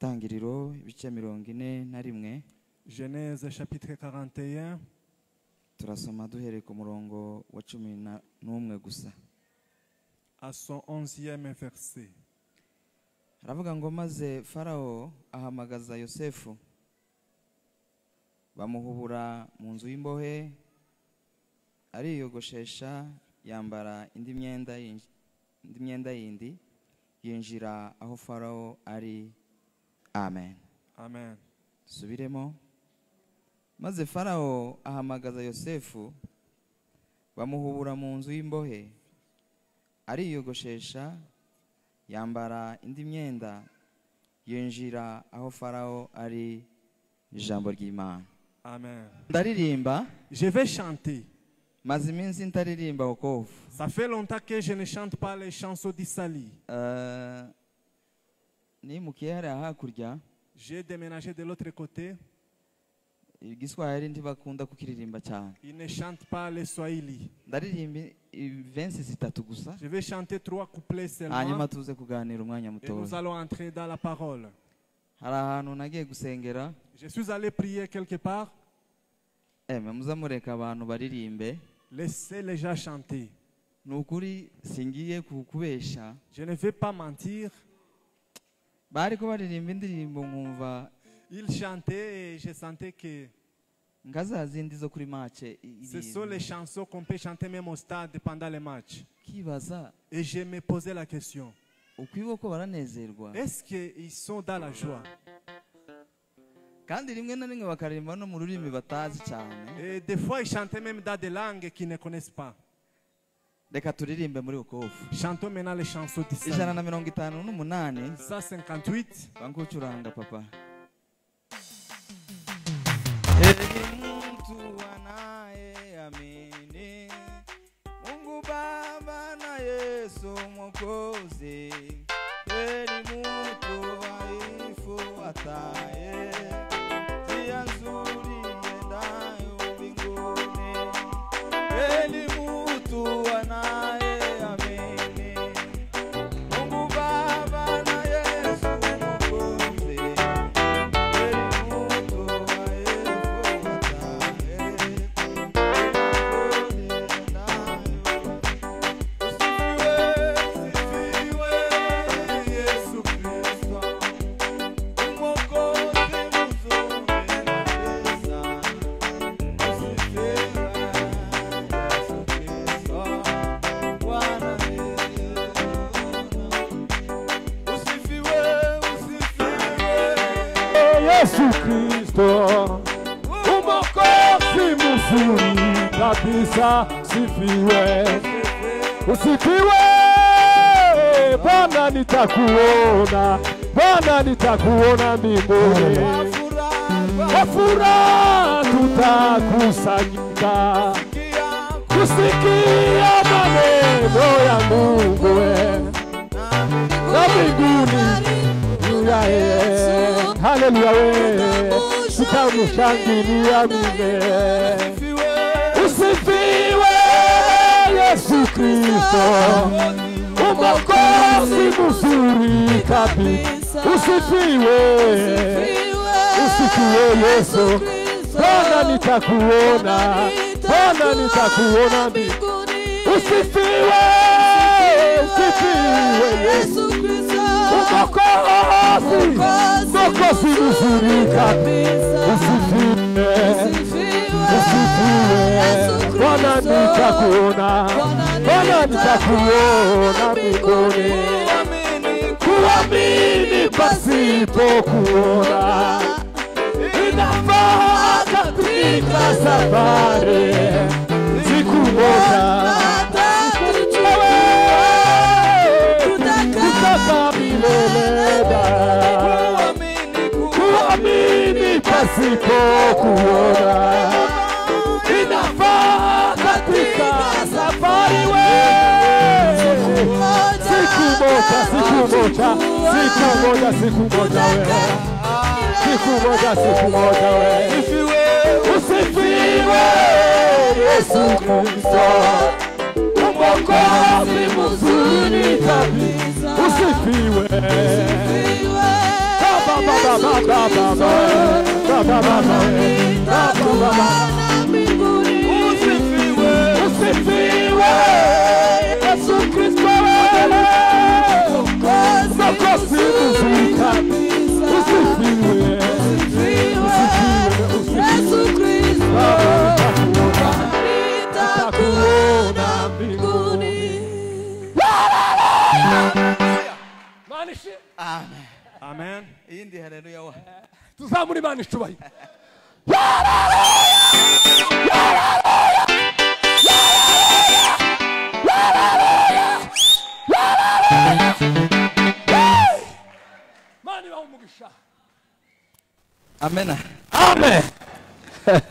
Itangiriro ibice 41. Genèse chapitre 41. Turasoma duhereye ku murongo wa 11 gusa. À son 11e verset. Aravuga ngo maze Farao ahamagaza Yosefu bamuhubura mu nzu y'imbohe, ariyogoshesha yambara indi myenda yindi yinjira aho Farao ari. Amen. Amen. Subiremo. Maze Farao ahamagaza Yosefu bamuhubura mu nzu y'imbohe, ariyogoshesha yambara indi myenda yinjira aho Farao ari. Ijambo ry'Imana. Amen. Ndaririmba. Je vais chanter. Maze iminsi ntaririmba wokovu. Ça fait longtemps que je ne chante pas les chansons d'Isali. Nimukiye hariya hakurya. J'ai déménagé de l'autre côté. Igiswahili ntibakunda kukiririmba cyane. Il ne chante pas le Swahili. Ndaririmba verse 3 gusa. Je vais chanter 3 couplets seulement. Hanyuma tuze kuganira umwanya Et muto. nous allons entrer dans la parole. Hari ahantu nagiye gusengera. Je suis allé prier quelque part. Muzamureka abantu baririmbe. Laissez les gens chanter. Nukuri singiye kukubesha. Je ne vais pas mentir. Bari ko baririmba indirimbo nkumva. Il chantait et je sentais que Ngazazindi zo kuri match. ce sont les chansons qu'on peut chanter même au stade pendant les matchs. Kibaza. Et je me posais la question. Ukwiboko baranezerwa. Est-ce qu'ils sont dans la joie? Kandi rimwe na rimwe bakaririmba no mu rurimi batazi cyane. Et des fois ils chantaient même dans des langues qu'ils ne connaissent pas. Reka turirimbe muri wokovu. Chantons maintenant les chansons d'Israël. 158. 158. Bankucuranga papa. Mtu anayeamini Mungu Baba na Yesu Mwokozi, ni mtu aifuataye njia nzuri iendayo mbinguni. Ni mtu anayeamini Mungu Baba na Yesu Mwokozi, Yesu Kristo, Mwokozi mzuri kabisa, sifiwe, usifiwe. Bwana nitakuona, Bwana nitakuona mbinguni. Kwa furaha tutakusanyika kusikia maneno ya Mungu na mbinguni juu ya Yesu. Haleluya we, tutamushangilia milele. Usifiwe Yesu Kristo, Mwokozi mzuri kabisa, usifiwe, usifiwe Yesu. Bwana nitakuona, Bwana nitakuona mbinguni. Usifiwe, usifiwe Yesu Kristo, Mwokozi mzuri kabisa, usifiwe, usifiwe. Bwana nitakuona, Bwana nitakuona mbinguni. Kuamini pasipo kuona inafaa katika safari. Siku moja tutaka milele. Kuamini pasipo kuona inafaa katika safari. Siku moja we. Usifiwe Yesu Kristo, Mwokozi mzuri kabisa, usifiwe. Baba Amen. iyindi haleluya wa tuzamura Imana icyubahiro. Mani baumugisha. Amen. Amen.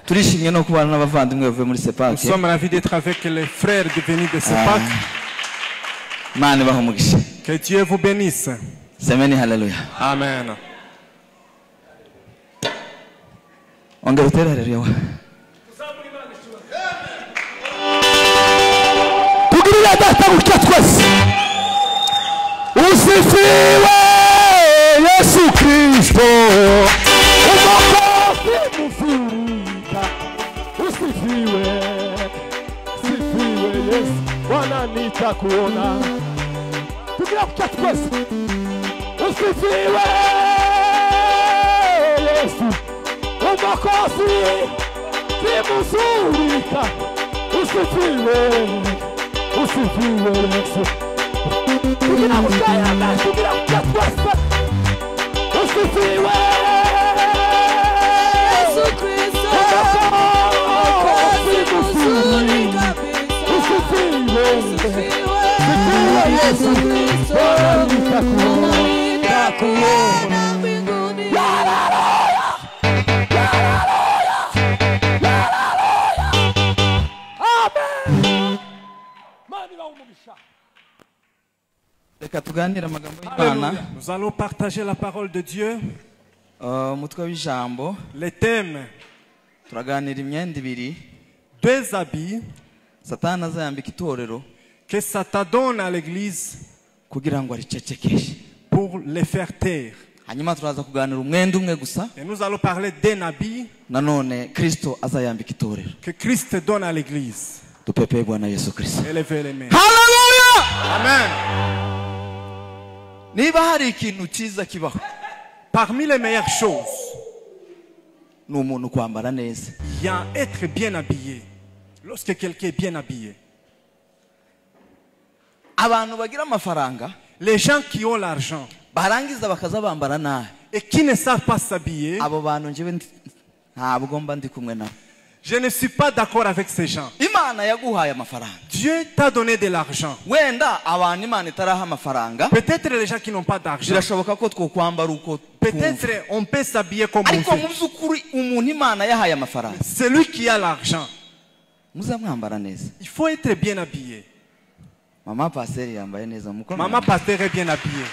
turishimye no kubana n'abavandimwe bavuye muri Nous Sepake. sommes ravis d'être avec les frères venus de Sepak. Imana ibahe umugisha. Que Dieu vous bénisse. Semeni haleluya. Amen. Ongera utere haleluya wa Tugirira data gutya twese. Usifiwe Yesu Kristo. Umokozi mufurika. Usifiwe. Usifiwe Yesu. Bwana nitakuona. Tugirira gutya twese. Usifiwe Yesu. Umokozi mufurika. Usifiwe. Usifiwe Yesu. Tugira mukayana, tugira mukatwasa. Usifiwe Yesu Kristo. Umokozi mufurika. Usifiwe. Usifiwe Yesu Kristo. Nitakuona mbinguni. Haleluya. Amen. Mani baumugisha. reka tuganire amagambo y'Imana. Nous allons partager la parole de Dieu. Umutwe w'ijambo Les thèmes, turaganira imyenda ibiri deux habits Satani azayambika itorero que Satan donne à l'église kugira ngo aricecekeshe. pour les faire taire. Hanyuma turaza kuganira umwenda umwe gusa, Et nous allons parler d'un habit nanone Kristo azayambika itorero. que Christ donne à l'église. Dupepeye Bwana Yesu Kristo. Élevez les mains. Haleluya. Amen. Niba hari ikintu cyiza kibaho, Parmi les meilleures choses, ni umuntu kwambara neza. il y a être bien habillé. Lorsque quelqu'un est bien habillé. Abantu bagira amafaranga Les gens qui ont l'argent barangiza bakaza bambara nabi, et qui ne savent pas s'habiller, abo bantu njyewe ntabwo mba ndi kumwe nabo. je ne suis pas d'accord avec ces gens. Imana yaguhaye amafaranga, Dieu t'a donné de l'argent. wenda abantu Imana itaraha amafaranga Peut-être les gens qui n'ont pas d'argent. birashoboka ko twokwambara uko twumva. Peut-être on peut s'habiller comme on Ariko mu veut. by'ukuri umuntu Imana yahaye amafaranga Celui qui a l'argent, muzamwambara neza. il faut être bien habillé. Mama Pasiteri yambaye neza, muko Maman pasteur est bien habillée.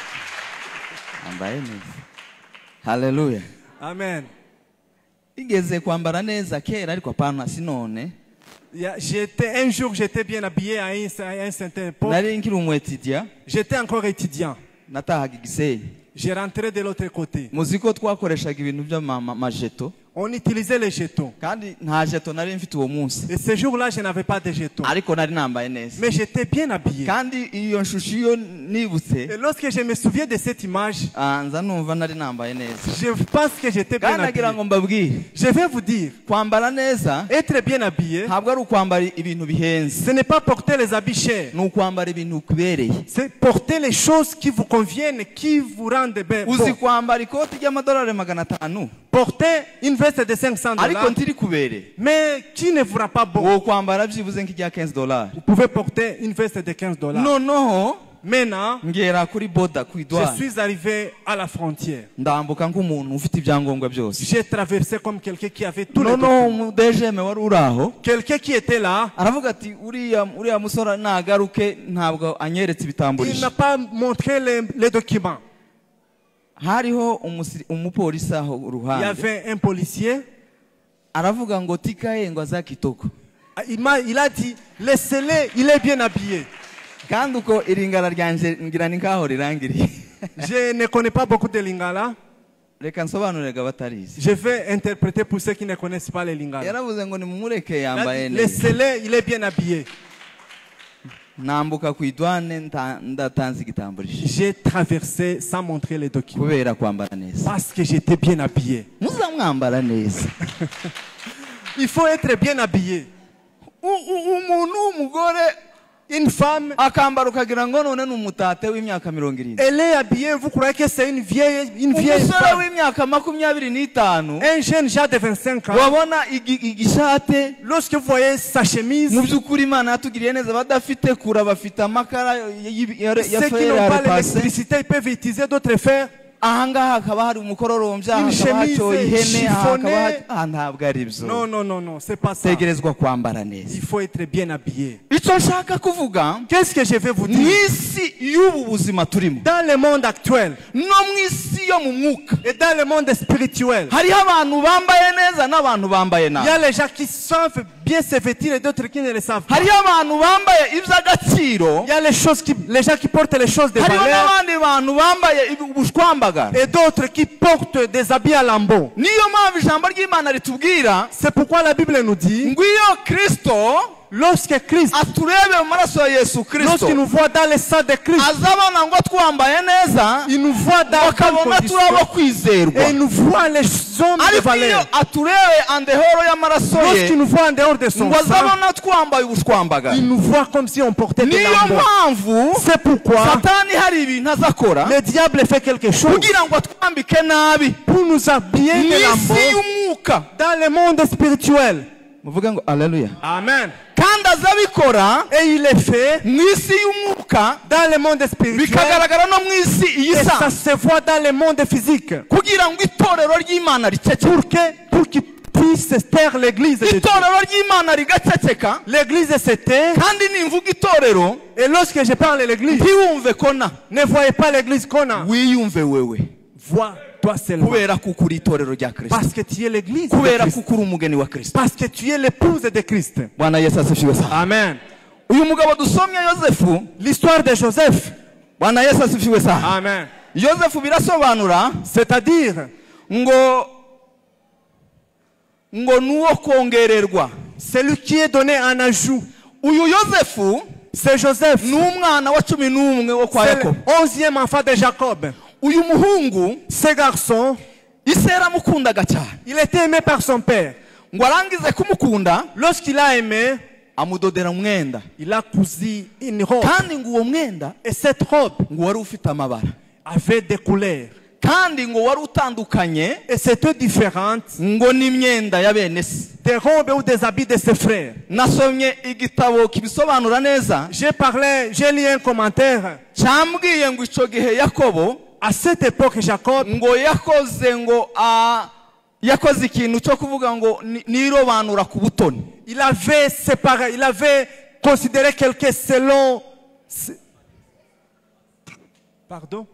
yambaye neza. Haleluya. Amen. Igeze kwambara neza kera ariko apana sinone. Un jour, j'étais bien habillé à un certain époque. Nari nkiri umwetidia J'étais encore étudiant. natahaga Gisenyi. J'ai rentré de l'autre côté. Muziko twakoreshaga ibintu by'amajeto On utilisait les jetons. kandi nta jeto nari mfite uwo munsi, Et ce jour-là, je n'avais pas de jetons. ariko nari nambaye neza. Mais j'étais bien habillé. Kandi iyo nshusho iyo nibutse Et lorsque je me souviens de cette image, nza numva nari nambaye neza. je pense que j'étais bien Kandi nagira habillé. ngo mbabwire, Je vais vous dire, kwambara neza être bien habillé, ntabwo ari ukwambara ibintu bihenze, ce n'est pas porter les habits chers. ni ukwambara ibintu kubereye. C'est porter les choses qui vous conviennent, qui vous rendent bien. Uzi Bon. kwambara ikoti ry'amadolari 500 Porter une veste de 500 ariko $, ntiri kubereye, mais qui ne vous rend pas bon. wo kwambara byibuze nk'irya $15. Vous pouvez porter une veste de 15 $. Noneho Maintenant, ngera kuri boda ku je idwara, suis arrivé à la frontière. ndambuka nk'umuntu ufite ibyangombwa byose. J'ai traversé comme quelqu'un qui avait tous les Noneho documents. umudejeme wari uri aho Quelqu'un qui était là, aravuga ati uriya musore nagaruke ntabwo anyeretse il ibitamburisho. n'a pas montré les documents. Hariho umupolisi aho Il y uruhande avait un policier. aravuga ngo tikaye ngo aza kitoko, Il a dit, laissez-le, il est bien habillé. kandi uko iringara ryanje ngira ni nkaho rirangiriye. Je ne connais pas beaucoup de Lingala. reka nsobanurire abatarizi. Je vais interpréter pour ceux qui ne connaissent pas les lingala. Yaravuze ngo nimumureke yambaye neza. Laissez-le, il est bien habillé. Nambuka ku idwane ndatanze igitamburisho. J'ai traversé sans montrer les documents. Kubera kwambara neza. Parce que j'étais bien habillé. Muzamwambara neza. Il faut être bien habillé. Umuntu w'umugore, une femme, akambara ukagira ngo none n'umutate w'imyaka 70. elle est habillée, vous croyez que c'est une vieille Umusore femme. w'imyaka 25 Un jeune genre de 25 ans. wabona igishate. Lorsque vous voyez sa chemise, Mu by'ukuri Imana yatugiriye neza, badafite kura bafite amakara ceux qui n'ont pas l'électricité, ils peuvent utiliser d'autres fers. ahangaha hakaba hari umukororombya, Une hakaba chemise hacyoye ihene, chiffonnée. hakaba ntabwo ari byo. Non, non, non, non, c'est pas ça. Tegerezwa kwambara neza. Il faut être bien habillé. Icyo nshaka kuvuga, Qu'est-ce que je vais vous mu dire? isi y'ubu buzima turimo, Dans le monde actuel no mu isi yo mu mwuka, et dans le monde spirituel, hariho abantu bambaye neza n'abantu bambaye il y nabi. a les gens qui savent bien se vêtir et d'autres qui ne le savent pas. Hariho abantu bambaye iby'agaciro, Il y a les gens qui portent les choses de hariho valeur n'abandi bantu bambaye ubushwambagara. et d'autres qui portent des habits à lambeaux. Niyo mpamvu ijambo ry'Imana ritubwira C'est pourquoi la Bible nous dit, ngo iyo Kristo lorsque Christ, aturebe mu maraso ya Yesu Kristo, lorsqu'il nous voit dans le sang de Christ, azabona ngo twambaye neza, il nous voit dans bonne bakabona condition turabo kwizerwa. et il nous voit les hommes de Ariko iyo valeur. aturebe andehoro y'amaraso Lorsqu'il ye, nous voit en dehors de son ngo sang, azabona twambaye ubushwambagara. il nous voit comme si on portait des Niyo lambeaux. mpamvu C'est pourquoi Satani hari ibintu azakora le diable fait quelque chose kugira ngo atwambike nabi pour nous habiller mu de isi lambeaux y'umwuka. dans le monde spirituel. Muvuge ngo haleluya. Amen. Kandi azabikora Et il est fait mu isi y'umwuka, dans le monde spirituel bikagaragara no mu isi et ça iyisanzwe, se voit dans le monde physique kugira ngo itorero ry'Imana riceceke. pour qu'il puisse taire l'église de Dieu. Itorero ry'Imana rigaceceka, L'église se tait kandi nimvuga itorero et lorsque je parle de l'église, ntiwumve ko na ne voyez pas l'église qu'on a. wiyumve wewe, Vois toi seulement. kubera ko ukuri itorero rya Kristo, Parce que tu es l'église de kubera Christ. ko ukuri umugeni wa Kristo. Parce que tu es l'épouse de Christ. Bwana Yesu asifiwe sana. Amen. Uyu mugabo dusomye Yosefu, L'histoire de Joseph. Bwana Yesu asifiwe sana. Amen. Yosefu birasobanura C'est-à-dire, ngo nuwo kongererwa. celui qui est donné en ajout. Uyu Yosefu C'est Joseph. ni umwana wa 11 wo kwa C'est le Yakobo. 11e enfant de Jacob. Uyu muhungu Ce garçon, ise yaramukundaga cyane, il était aimé par son père. ngo arangize kumukunda Lorsqu'il a aimé, amudodera umwenda, il a cousu une robe. kandi ngo uwo mwenda Et cette robe ngo wari ufite amabara, avait des couleurs. kandi ngo wari utandukanye Et c'était différent ngo n'imyenda ya bene se. des robes ou des habits de ses frères. Nasomye igitabo kibisobanura neza, J'ai lu un commentaire. cyambwiye ngo ico gihe Yakobo À cette époque, Jacob, ngo yakoze ikintu cyo kuvuga ngo nirobanura ku butoni. il avait séparé, il avait considéré quelqu'un selon... Pardon?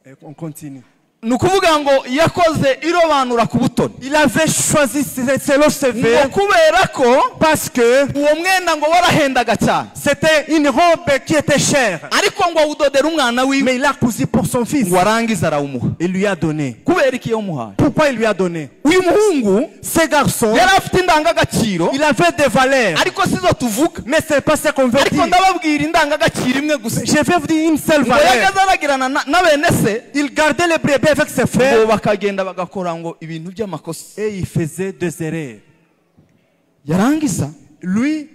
Et on continue. Ni ukuvuga ngo yakoze irobanura ku butoni, Il avait choisi selon ses ngo vœux kubera ko parce que uwo mwenda ngo warahendaga cyane, c'était une robe qui était chère. ariko ngo awudodera umwana wiwe, Mais il a cousu pour son fils. ngo arangize arawumuha. Il lui a donné. Kubera iki yamuhaye? Pourquoi il lui a donné? Uyu muhungu Ce garçon, yari afite indangagaciro, il avait des valeurs. ariko sizo tuvuga, Mais c'est pas ce qu'on veut ariko dire. ndababwira indangagaciro imwe gusa. Je vais vous dire une seule Ngo valeur. yageze aragirana na bene se, Il gardait les brebis avec ses ngo frères bakagenda bagakora ngo ibintu by'amakosa. et il faisait des erreurs. Yarangiza Lui,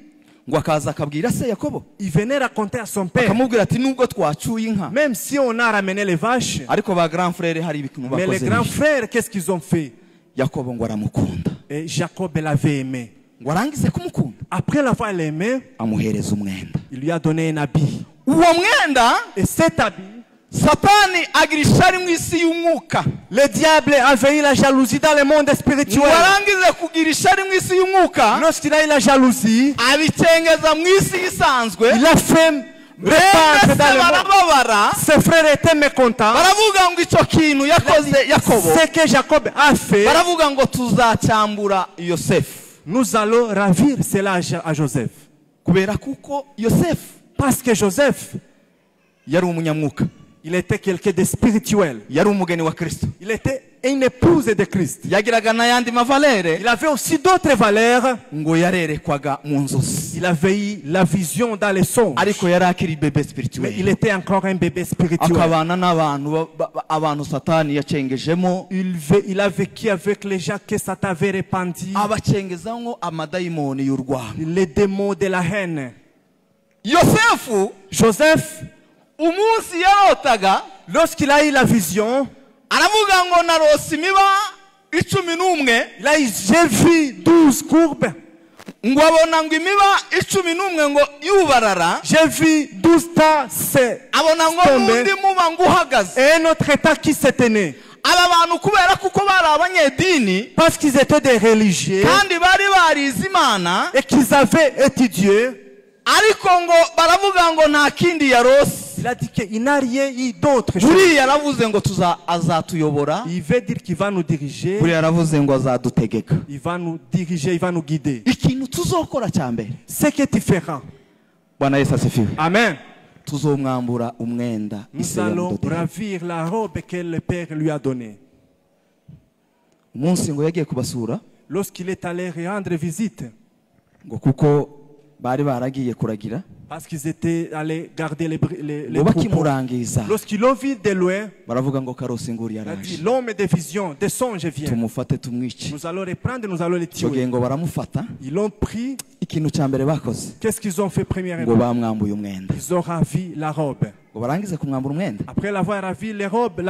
ngo akaza akabwira se Yakobo, il venait raconter à son père, akamubwira ati nubwo twacuye inka, même si on a ramené les vaches, ariko ba grand frère hari ibintu mais les bakoze grands bibi. frères, qu'est-ce qu'ils ont fait? Yakobo ngo aramukunda, Et Jacob l'avait aimé. ngo arangize kumukunda Après l'avoir aimé, amuhereza umwenda. il lui a donné un habit. Uwo mwenda Et cet habit, Satani agira ishari mu isi y'umwuka, le diable a envahi la jalousie dans le monde ngo spirituel. arangize kugira ishari mu isi y'umwuka, Lorsqu'il a eu la jalousie, abicengeza mu isi isanzwe. il a fait Bene répandre se dans le monde. barababara, Ses frères étaient mécontents. baravuga ngo icyo kintu yakoze Yakobo, Ce que Jacob a fait, baravuga ngo tuzacyambura Yosefu, nous allons ravir cela à Joseph. kubera kuko Yosefu Parce que Joseph, yari umunyamwuka. Il était quelqu'un de spirituel. yari umugeni wa Kristo. Il était une épouse de Christ. Yagiraga n'ayandi mavalere Il avait aussi d'autres valeurs. ngo yarerekwaga mu nzozi, Il avait eu la vision dans les songes. ariko yari akiri bebe Mais il spirituel, était encore un bébé spirituel. akabana n'abantu abantu Satani yacengejemo, Il a vécu avec les gens que Satan avait répandus. abacengezamwo amadayimoni y'urwango. Les démons de la haine. Yosefu Joseph, umunsi yarotaga, lorsqu'il a eu la vision, aravuga ngo narose imiba 11, il a dit, j'ai vu 12 courbes. ngo abona ngo imiba 11 ngo yubarara, J'ai vu 12 tas abona ngo n'undi muba ngo uhagaze. et un autre tas qui se tenait. Aba bantu kubera kuko bari abanyedini Parce qu'ils étaient des religieux kandi bari barize Imana, et qu'ils avaient étudié. ariko ngo baravuga ngo nta kindi yarose. Il a dit qu'il n'a rien eu d'autre chose. Buriya yaravuze ngo azatuyobora, Il veut dire qu'il va nous diriger. buriya yaravuze ngo azadutegeka. Il va nous diriger, il va nous guider. Ikintu tuzokora cya mbere, Ce que tu feras. Bwana Yesu asifiwe, Amen. tuzomwambura umwenda Nous ise allons yamudodeye. ravir la robe que le Père lui a donnée. Umunsi ngo yagiye kubasura, Lorsqu'il est allé rendre visite, ngo kuko bari baragiye kuragira, parce qu'ils étaient allés garder les ngo troupeaux. bakimurangiza Lorsqu'ils l'ont vu de loin, baravuga ngo karosi nguri il a dit, yaraje, l'homme des visions, des songes vient. tumufate tumwice. Nous allons les prendre, nous allons les Icyo gihe tuer. ngo baramufata, Ils l'ont pris. ikintu cya mbere bakoze Qu'est-ce qu'ils ont fait ngo premièrement? bamwambuye umwenda, Ils ont ravi la robe. ngo barangize kumwambura umwenda, Après l'avoir ravi la robe,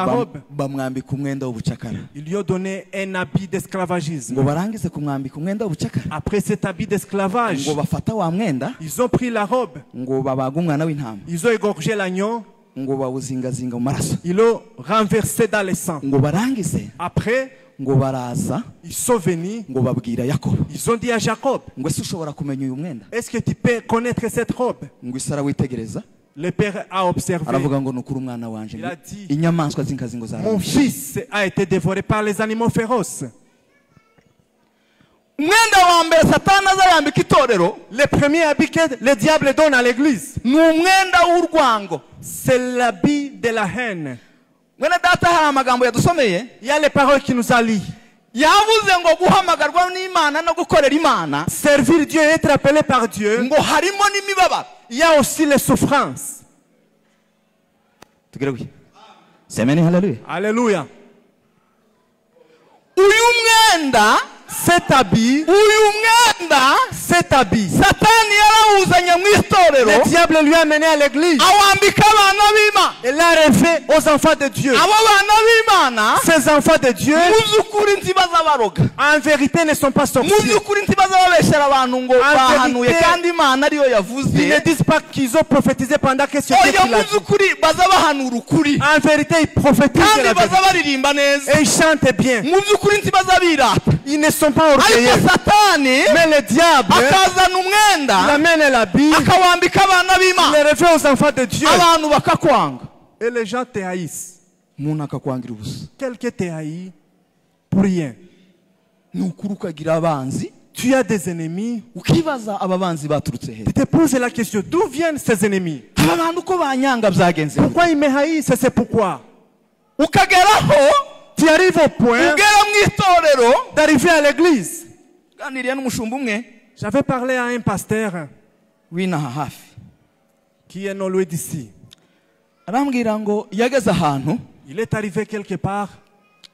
bamwambika umwenda w'ubucakara, ils lui ont donné un habit d'esclavagisme. ngo barangize kumwambika umwenda w'ubucakara, Après cet habit d'esclavage, ngo bafata wa mwenda, ils ont pris la robe, ngo babaga umwana w'intama, ils ont égorgé l'agneau, ngo bawuzingazinga mu maraso, ils l'ont renversé dans le sang. ngo barangize Après, ngo baraza, ils sont venus, ngo babwira Yakobo ils ont dit à Jacob, ngo ese ushobora kumenya uyu mwenda, est-ce que tu peux connaître cette robe? ngo isi arawitegereza, Le père a observé. aravuga ngo nukuri umwana wanje, Il a dit, inyamaswa z'inkazi ngo mon zaramishe. fils a été dévoré par les animaux féroces. Umwenda wa mbere Satani azayambika itorero, Le premier habit que le diable donne à l'église, ni umwenda w'urwango. c'est l'habit de la haine. Mwene data hari amagambo yadusomeye, Il y a les paroles qui nous allient. yavuze ngo guhamagarwa n'Imana no gukorera Imana Servir Dieu et être appelé par Dieu, ngo harimo n'imibabaro. il y a aussi les souffrances. Tugire gutya. Semeni haleluya. Alléluia. Uyu mwenda, Cet habit, cet habit, Satani yarawuzanye mu itorero, le diable lui a mené à l'église awambika abana b'Imana. et l'a rêvé aux enfants de Dieu. Abo bana b'Imana Ces enfants de Dieu, mu by'ukuri ntibaza baroga, en vérité, ne sont pas mu sorciers. by'ukuri ntibaza babeshera abantu ngo bahanuye kandi Imana ariyo Ils ne yavuze. disent pas qu'ils ont prophétisé pendant que c'était Oya qu'il a mu dit. by'ukuri baza bahanura ukuri En vérité, ils prophétisent kandi la baza vérité. baririmba neza. Et ils chantent bien. Mu by'ukuri ntibaza birata, Ils ne sont pas orgueilleux. ariko Satani Mais le diable, akazana il umwenda amène l'habit, akawambika abana il b'Imana, le refait aux enfants de Dieu. abantu bakakwanga, Et les gens te haïssent. umuntu akakwangira ubusa. Quelqu'un te haït pour rien. Ni ukuri ukagira abanzi, Tu as des ennemis. ukibaza aba banzi baturutse he. Tu te poses la question, d'où viennent ces ennemis? Aba bantu uko banyanga byagenze gute? Pourquoi ils me haïssent? C'est pourquoi. Ukageraho Tu arrives au point ugera mu itorero. d'arriver à l'église. Ganiriye n'umushumba umwe J'avais parlé à un pasteur w'inaha hafi, qui est non loin d'ici. arambwira ngo yageze ahantu Il est arrivé quelque part.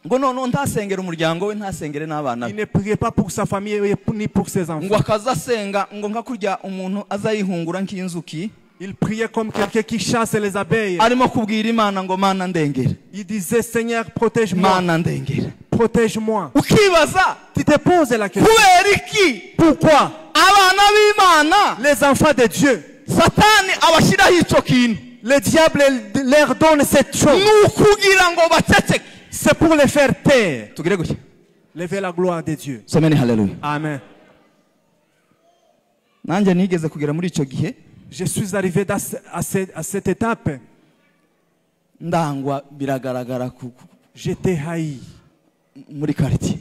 ngo noneho ntasengera umuryango we, ntasengere n'abana Il be, ne priait pas pour sa famille ni pour ses ngo enfants. akaza asenga ngo nka kurya umuntu azayihungura nk'inzuki, Il priait comme quelqu'un qui chasse les abeilles. arimo kubwira Imana ngo Mana ndengera, Il disait, Seigneur, protège-moi. Mana ndengera. Protège-moi. Ukibaza Tu te poses la question. kubera iki Pourquoi abana b'Imana les enfants de Dieu, Satani abashyiraho icyo kintu? le diable leur donne cette chose? Ni ukugira ngo baceceke. C'est pour les faire taire. Tugire gutya. Lever la gloire de Dieu. Someni haleluya. Amen. Nanjye nigeze kugera muri icyo gihe, Je suis arrivé à cette étape. ndangwa biragaragara J'étais haï muri quartier,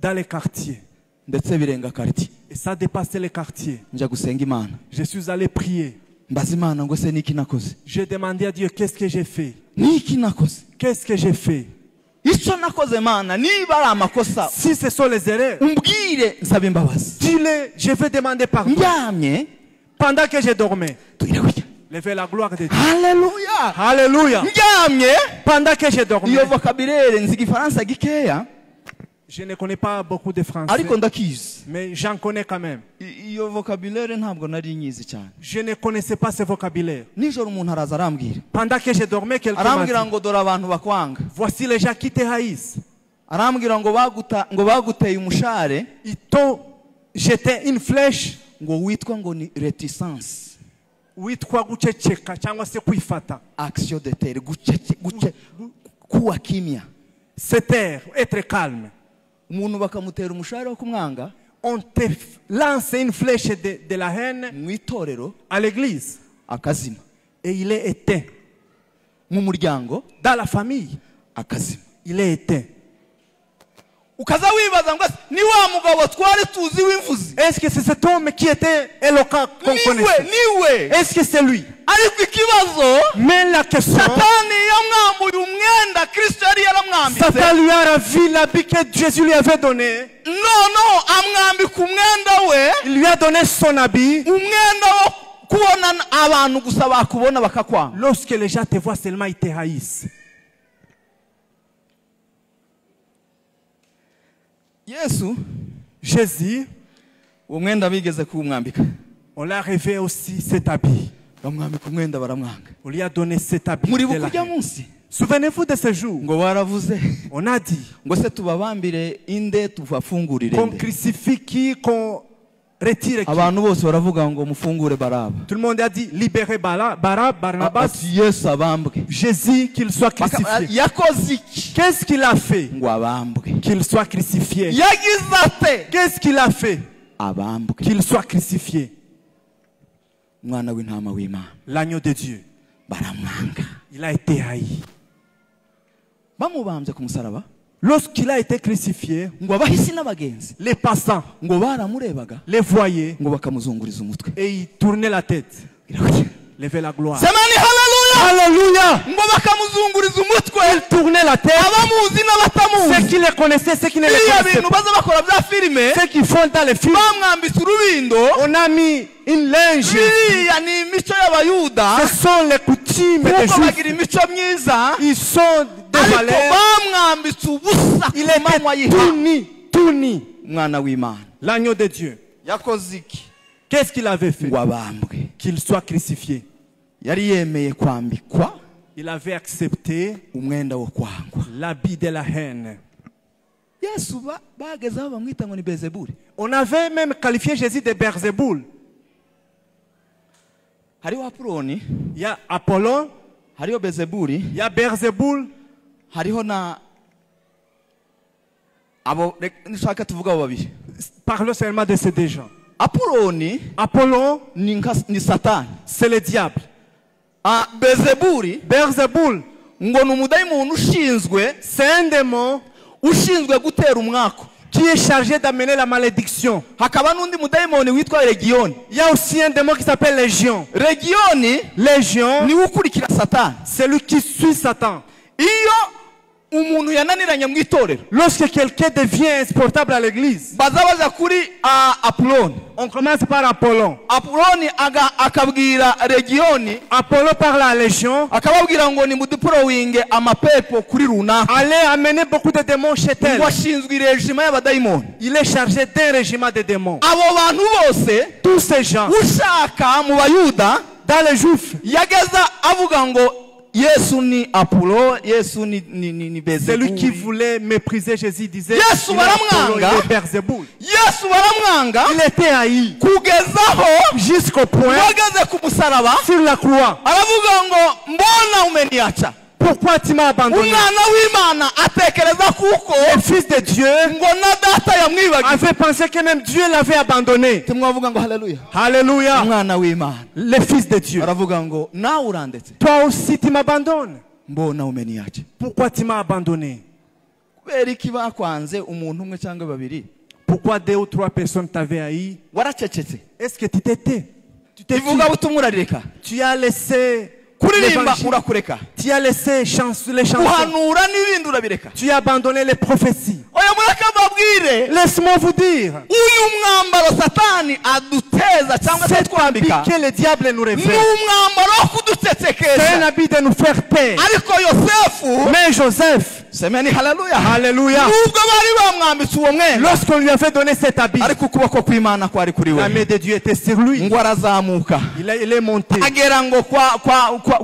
dans les quartiers. ndetse birenga quartier. Et ça dépassait les quartiers. Njya gusenga Imana, Je suis allé prier. mbaza Imana ngo se niki nakoze, J'ai demandé à Dieu, qu'est-ce que j'ai fait? niki nakoze, Qu'est-ce que j'ai fait? icyo nakoze Mana niba ari amakosa Si ce sont les erreurs, umbwire nsaba imbabazi. dis-le, je vais demander pardon. Ndyamye Pendant que je dormais, tugire gutya, levez la gloire de Dieu. haleluya. Alléluia. Ndyamye Pendant que je dormais, iyo vocabulaire nzi igifaransa gikeya je ne connais pas beaucoup de français, ariko ndakizi. mais j'en connais quand même. Iyo vocabulaire ntabwo nari nyizi cyane. Je ne connaissais pas ce vocabulaire. Nijoro umuntu araza arambwira, Pendant que je dormais, quelqu'un m'a arambwira dit, ngo dore abantu bakwanga, voici les gens qui te haïssent. arambwira ngo baguteye umushare Ils t'ont jeté une flèche. ngo witwa ngo ni reticence, Witwa guceceka cyangwa se kwifata. action de terre, kuwa kimya. Se taire, être calme. Umuntu bakamutera umushare wo kumwanga On te lance une flèche de la haine mu itorero à l'église akazima, et il est éteint. mu muryango Dans la famille, akazima. il est éteint. Ukaza wibaza ngo ni wa mugabo twari tuzi w'imvuzi, Est-ce que c'est cet homme qui était éloquent qu'on connaissait? niwe. Est-ce que c'est lui? Ariko ikibazo Mais la question, Satani yamwambuye umwenda Kristo yari yaramwambitse, Satan lui a ravi l'habit que Jésus lui avait donné. noneho amwambika umwenda we, Il lui a donné son habit. umwenda wo kubona abantu gusa bakubona bakakwanga. Lorsque les gens te voient seulement, ils te haïssent. Yesu Jésus, uwo mwenda bigeze kuwumwambika, on l'a rêvé aussi cet habit. bamwambika umwenda baramwanga. On lui a donné cet habit. Muri de la bukujya haine. munsi Souvenez-vous de ce jour. ngo baravuze On a dit ngo se tubabambire inde tubafungurire qu'on inde. crucifie qui, qu'on retire qui. Abantu bose baravuga ngo mufungure Baraba, Tout le monde a dit libérez Barnabas. ati Yesu abambwe. Jésus, qu'il soit crucifié. Yakoze iki Qu'est-ce qu'il a fait? ngo abambwe? Qu'il soit crucifié. Yagize ate Qu'est-ce qu'il a fait? abambwe? Qu'il soit crucifié. Umwana w'intama w'Imana L'agneau de Dieu. baramwanga, Il a été haï. bamubambye ku musaraba Lorsqu'il a été crucifié, ngo abahisi n'abagenzi les passants ngo baramurebaga les voyaient ngo bakamuzunguriza umutwe. et ils tournaient la tête. Levaient la gloire. Semani haleluya, Alléluia! ngo bakamuzunguriza umutwe, Ils tournaient la tête. abamuzi n'abatamuzi. Ceux qui les connaissaient, ceux qui ne les Biriya connaissaient bintu pas. baza bakora bya filime, Ceux qui font dans les films. bamwambitse urubindo. On a mis une linge. Biriya ni imico y'abayuda Ce sont les coutumes des kuko Juifs. bagira imico myiza, Ils sont de ariko valeur. bamwambitse ubusa ku Il manywa était y'ihangu. tout nu, tout nu. Umwana w'Imana L'agneau de Dieu. yakoze iki Qu'est-ce qu'il avait fait? ngo abambwe? Qu'il soit crucifié. Yari yemeye kwambikwa Il avait accepté umwenda wo kwangwa. l'habit de la haine. Yesu bageze aho bamwita ngo ni Bezebuli. On avait même qualifié Jésus de Beelzéboul. Hariho Apoloni, Il y a Apollon, hariho Bezebuli, il y a Beelzéboul, hariho na abo nshaka tuvuga abo babiri. parlons seulement de ces deux gens. Apoloni Apollon, ni Satani. c'est le diable. Bezebuli Beelzéboul, ngo ni umudayimoni ushinzwe c'est un démon gutera umwako. qui est chargé d'amener la malédiction. Hakaba n'undi mudayimoni witwa Legiyoni. Il y a aussi un démon qui s'appelle Légion. Legiyoni Légion, niwe ukurikira Satani. c'est lui qui suit Satan. Iyo umuntu yananiranye mu itorero, Lorsque quelqu'un devient insupportable à l'église, baza baza kuri Apoloni. on commence par Apollon. Apoloni akabwira Legiyoni, Apollon parle à Légion. akababwira ngo ni mudipolowinge amapepo kuri runaka. Allez amener beaucoup de démons chez elle. Ngo ashinzwe irejima y'abadayimoni. Il est chargé d'un régiment de démons. Abo bantu bose Tous ces gens, ushaka mu bayuda dans les Juifs, yageza avuga ngo Yesu ni Apollo, Yesu ni celui qui Bezebuli. voulait mépriser Jésus disait Yesu il est Apollon, baramwanga. il est Beelzéboul. Yesu baramwanga Il était haï kugezaho jusqu'au point wageze ku musaraba sur la croix. aravuga ngo mbona umeniacha. Pourquoi tu m'as abandonné? Umwana w'Imana atekereza kuko Le fils de Dieu ngo na data yamwibagiwe. avait pensé que même Dieu l'avait abandonné. Tumwavuga ngo haleluya. Alléluia. Umwana w'Imana Le fils de Dieu. aravuga ngo nawe urandetse, Toi aussi tu m'abandonnes. mbona umeniacha. Pourquoi tu m'as abandonné? Kubera iki bakwanze umuntu umwe cyangwa babiri? Pourquoi 2 ou 3 personnes t'avaient haï? Waracecetse. Est-ce que tu t'étais? ivuga butumwa urareka, Tu as laissé kuririmba l'évangile. urakureka, Tu as laissé les chansons. guhanura n'ibindi urabireka. Tu as abandonné les prophéties. Oya mureke mbabwire, Laisse-moi vous dire. uyu mwambaro satani aduteza cyangwa se twambika Que le diable nous ni révèle. umwambaro wo C'est un kudutetsekesha. habit de nous faire peur. Ariko Yosefu, Mais Joseph, semeni haleluya, alléluia, nubwo bari bamwambitse uwo mwenda, lorsqu'on lui avait donné cet habit, ariko ukuboko kw'Imana kwari kuri la we, main de Dieu était sur lui. ngo arazamuka Il est monté. agera ngo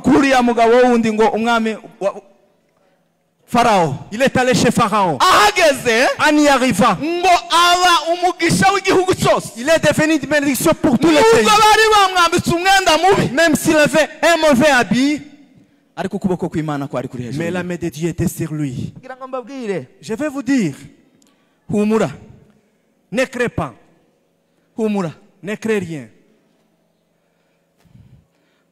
kuri uriya mugabo wundi ngo umwami Farao. Il est allé chez Pharaon. Ahageze En y arrivant, ngo aba umugisha w'igihugu cyose. il est devenu une bénédiction pour tous les pays. Nubwo bari bamwambitse umwenda mubi, Même s'il avait un mauvais habit, ariko ukuboko kw'Imana kwari kuri mais la hejuru. main de Dieu était sur lui. Ngira ngo mbabwire, Je vais vous dire, humura, ne crée pas, humura. ne crée rien.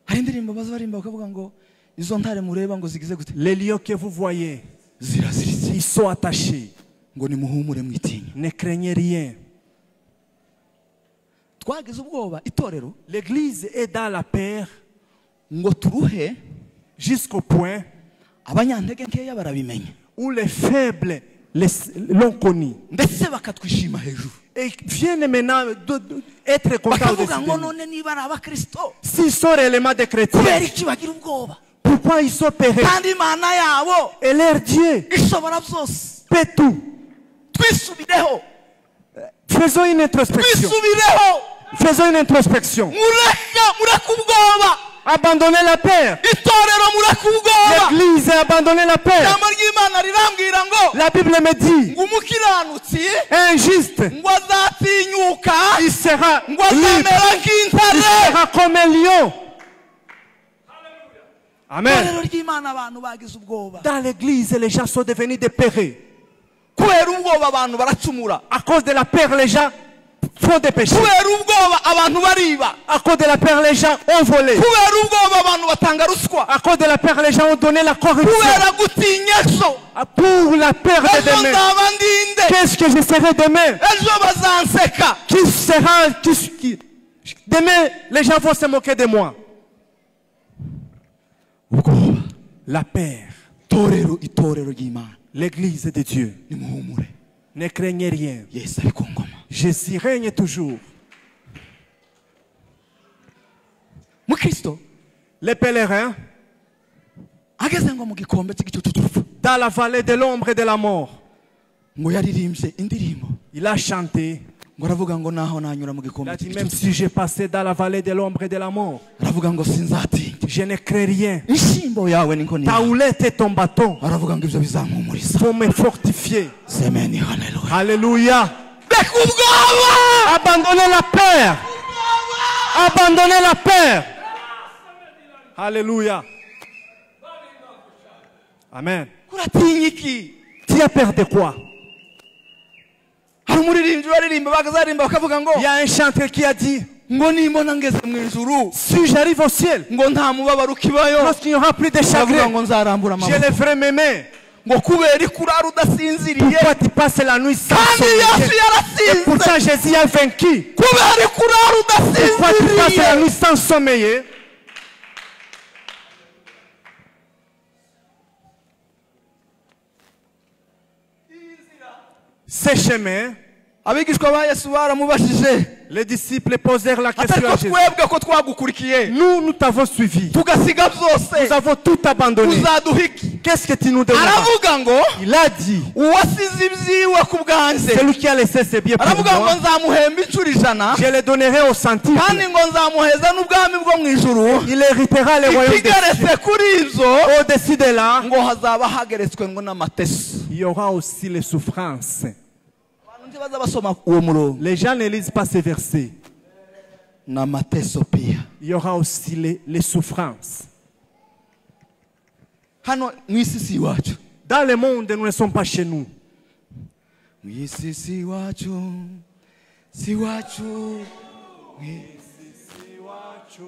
Hari indirimbo baza barimba bakavuga ngo izo ntare mureba ngo zigize gute, Les lions que vous voyez, ziraziritse, ils sont attachés. ngo nimuhumure mwitinye. Ne craignez rien. Twagize ubwoba itorero L'église est dans la paix ngo turuhe, jusqu'au point abanyantege nkeya barabimenya où les faibles l'ont connu. ndetse bakatwishima hejuru, Et viennent maintenant être contents bakavuga de ngo nous. none niba ari abakristo S'ils sont réellement des chrétiens, kubera iki bagira ubwoba, pourquoi ils sont péris? kandi Imana yabo Et leur Dieu ishobora byose. fait tout. Twisubireho, Faisons une introspection. twisubireho, Faisons une introspection. mureke ubwoba, Abandonnez la paix. itorero mureke ubwoba. L'église a abandonné la paix. Ijambo ry'Imana rirambwira ngo La Bible me dit, ngo umukiranutsi un juste, ngo azatinyuka, il sera ngo libre. azamera Il nk'intare. sera comme un lion. Amen. Itorero ry'Imana abantu bagize ubwoba, Dans l'église, les gens sont devenus des pérés. kubera ubwoba abantu baracumura, À cause de la peur, les gens font des péchés. kubera ubwoba abantu bariba, À cause de la peur, les gens ont volé. kubera ubwoba abantu batanga ruswa, À cause de la peur, les gens ont donné la corruption. kubera gutinya ejo, Pour la peur de ejo demain. nzaba ndinde, Qu'est-ce que je serai demain? ejo bazanseka. Qui sera. Demain, les gens vont se moquer de moi. Ubwoba, La peur. itorero ry'Imana, L'église de Dieu. nimuhumure, Ne craignez rien. Yesu ari ku ngoma. Jésus règne toujours. Mukristo Les pèlerins, ageze ngo mu gikombe cy'igicucu cy'urupfu, dans la vallée de l'ombre et de la mort, ngo yaririmbye indirimbo, il a chanté. ngo aravuga ngo naho nanyura mu Il gikombe a dit, même cy'igicucu, si j'ai passé dans la vallée de l'ombre et de la mort, aravuga ngo sinzatinya, je ne crains rien. inshyimbo yawe niko Ta niyo, houlette et ton bâton aravuga ngo ibyo bizampumuriza. vont me fortifier. Semeni haleluya. Alléluia. Reka ubwoba, Abandonnez la peur. Abandonnez la peur. Alléluia. Amen. uratinya iki? Tu as peur de quoi? Hari umuririmbyi baririmba bakazarimba bakavuga ngo Il y a un chanteur qui a dit, ngo nimbona ngeze mu ijuru si j'arrive au ciel, ngo nta mubabaro ukibayo, lorsqu'il n'y aura plus de aravuga chagrin, ngo nzarambura je amaboko, lèverai mes mains. ngo kubera ikurara udasinziriye, Pourquoi tu passes la nuit sans kandi Yesu sommeiller? Et yarasinze, pourtant Jésus a vaincu. kubera ikurara Pourquoi tu passes la udasinziriye. nuit sans sommeiller? Ces chemins, Abigishwa ba Yesu baramubajije, les disciples posèrent la question atari à ko Jésus. twebwe ko twagukurikiye Nous t'avons suivi. tugasiga Nous byose, avons tout abandonné. uzaduha iki? Qu'est-ce que tu nous demandes? Aravuga ngo Il a dit, uwasize ibyiwe ku bwanjye, celui qui a laissé ses biens pour aravuga ngo moi, nzamuhemba inshuro ijana, je les donnerai au centuple. kandi ngo nzamuheza n'ubwami bwo mu ijuru. Il héritera les royaumes des cieux. Ikigeretse kuri ibyo Au-dessus de là, ngo hazaba hageretswe ngo n'amateso. il y aura aussi les souffrances. Abantu ntibaza basoma uwo murongo, Les gens ne lisent pas ces versets. n'amateso pia. Il y aura aussi les souffrances. Hano mu isi si iwacu, Dans le monde, nous ne sommes pas chez nous. mu isi si iwacu, si iwacu, mu isi si iwacu,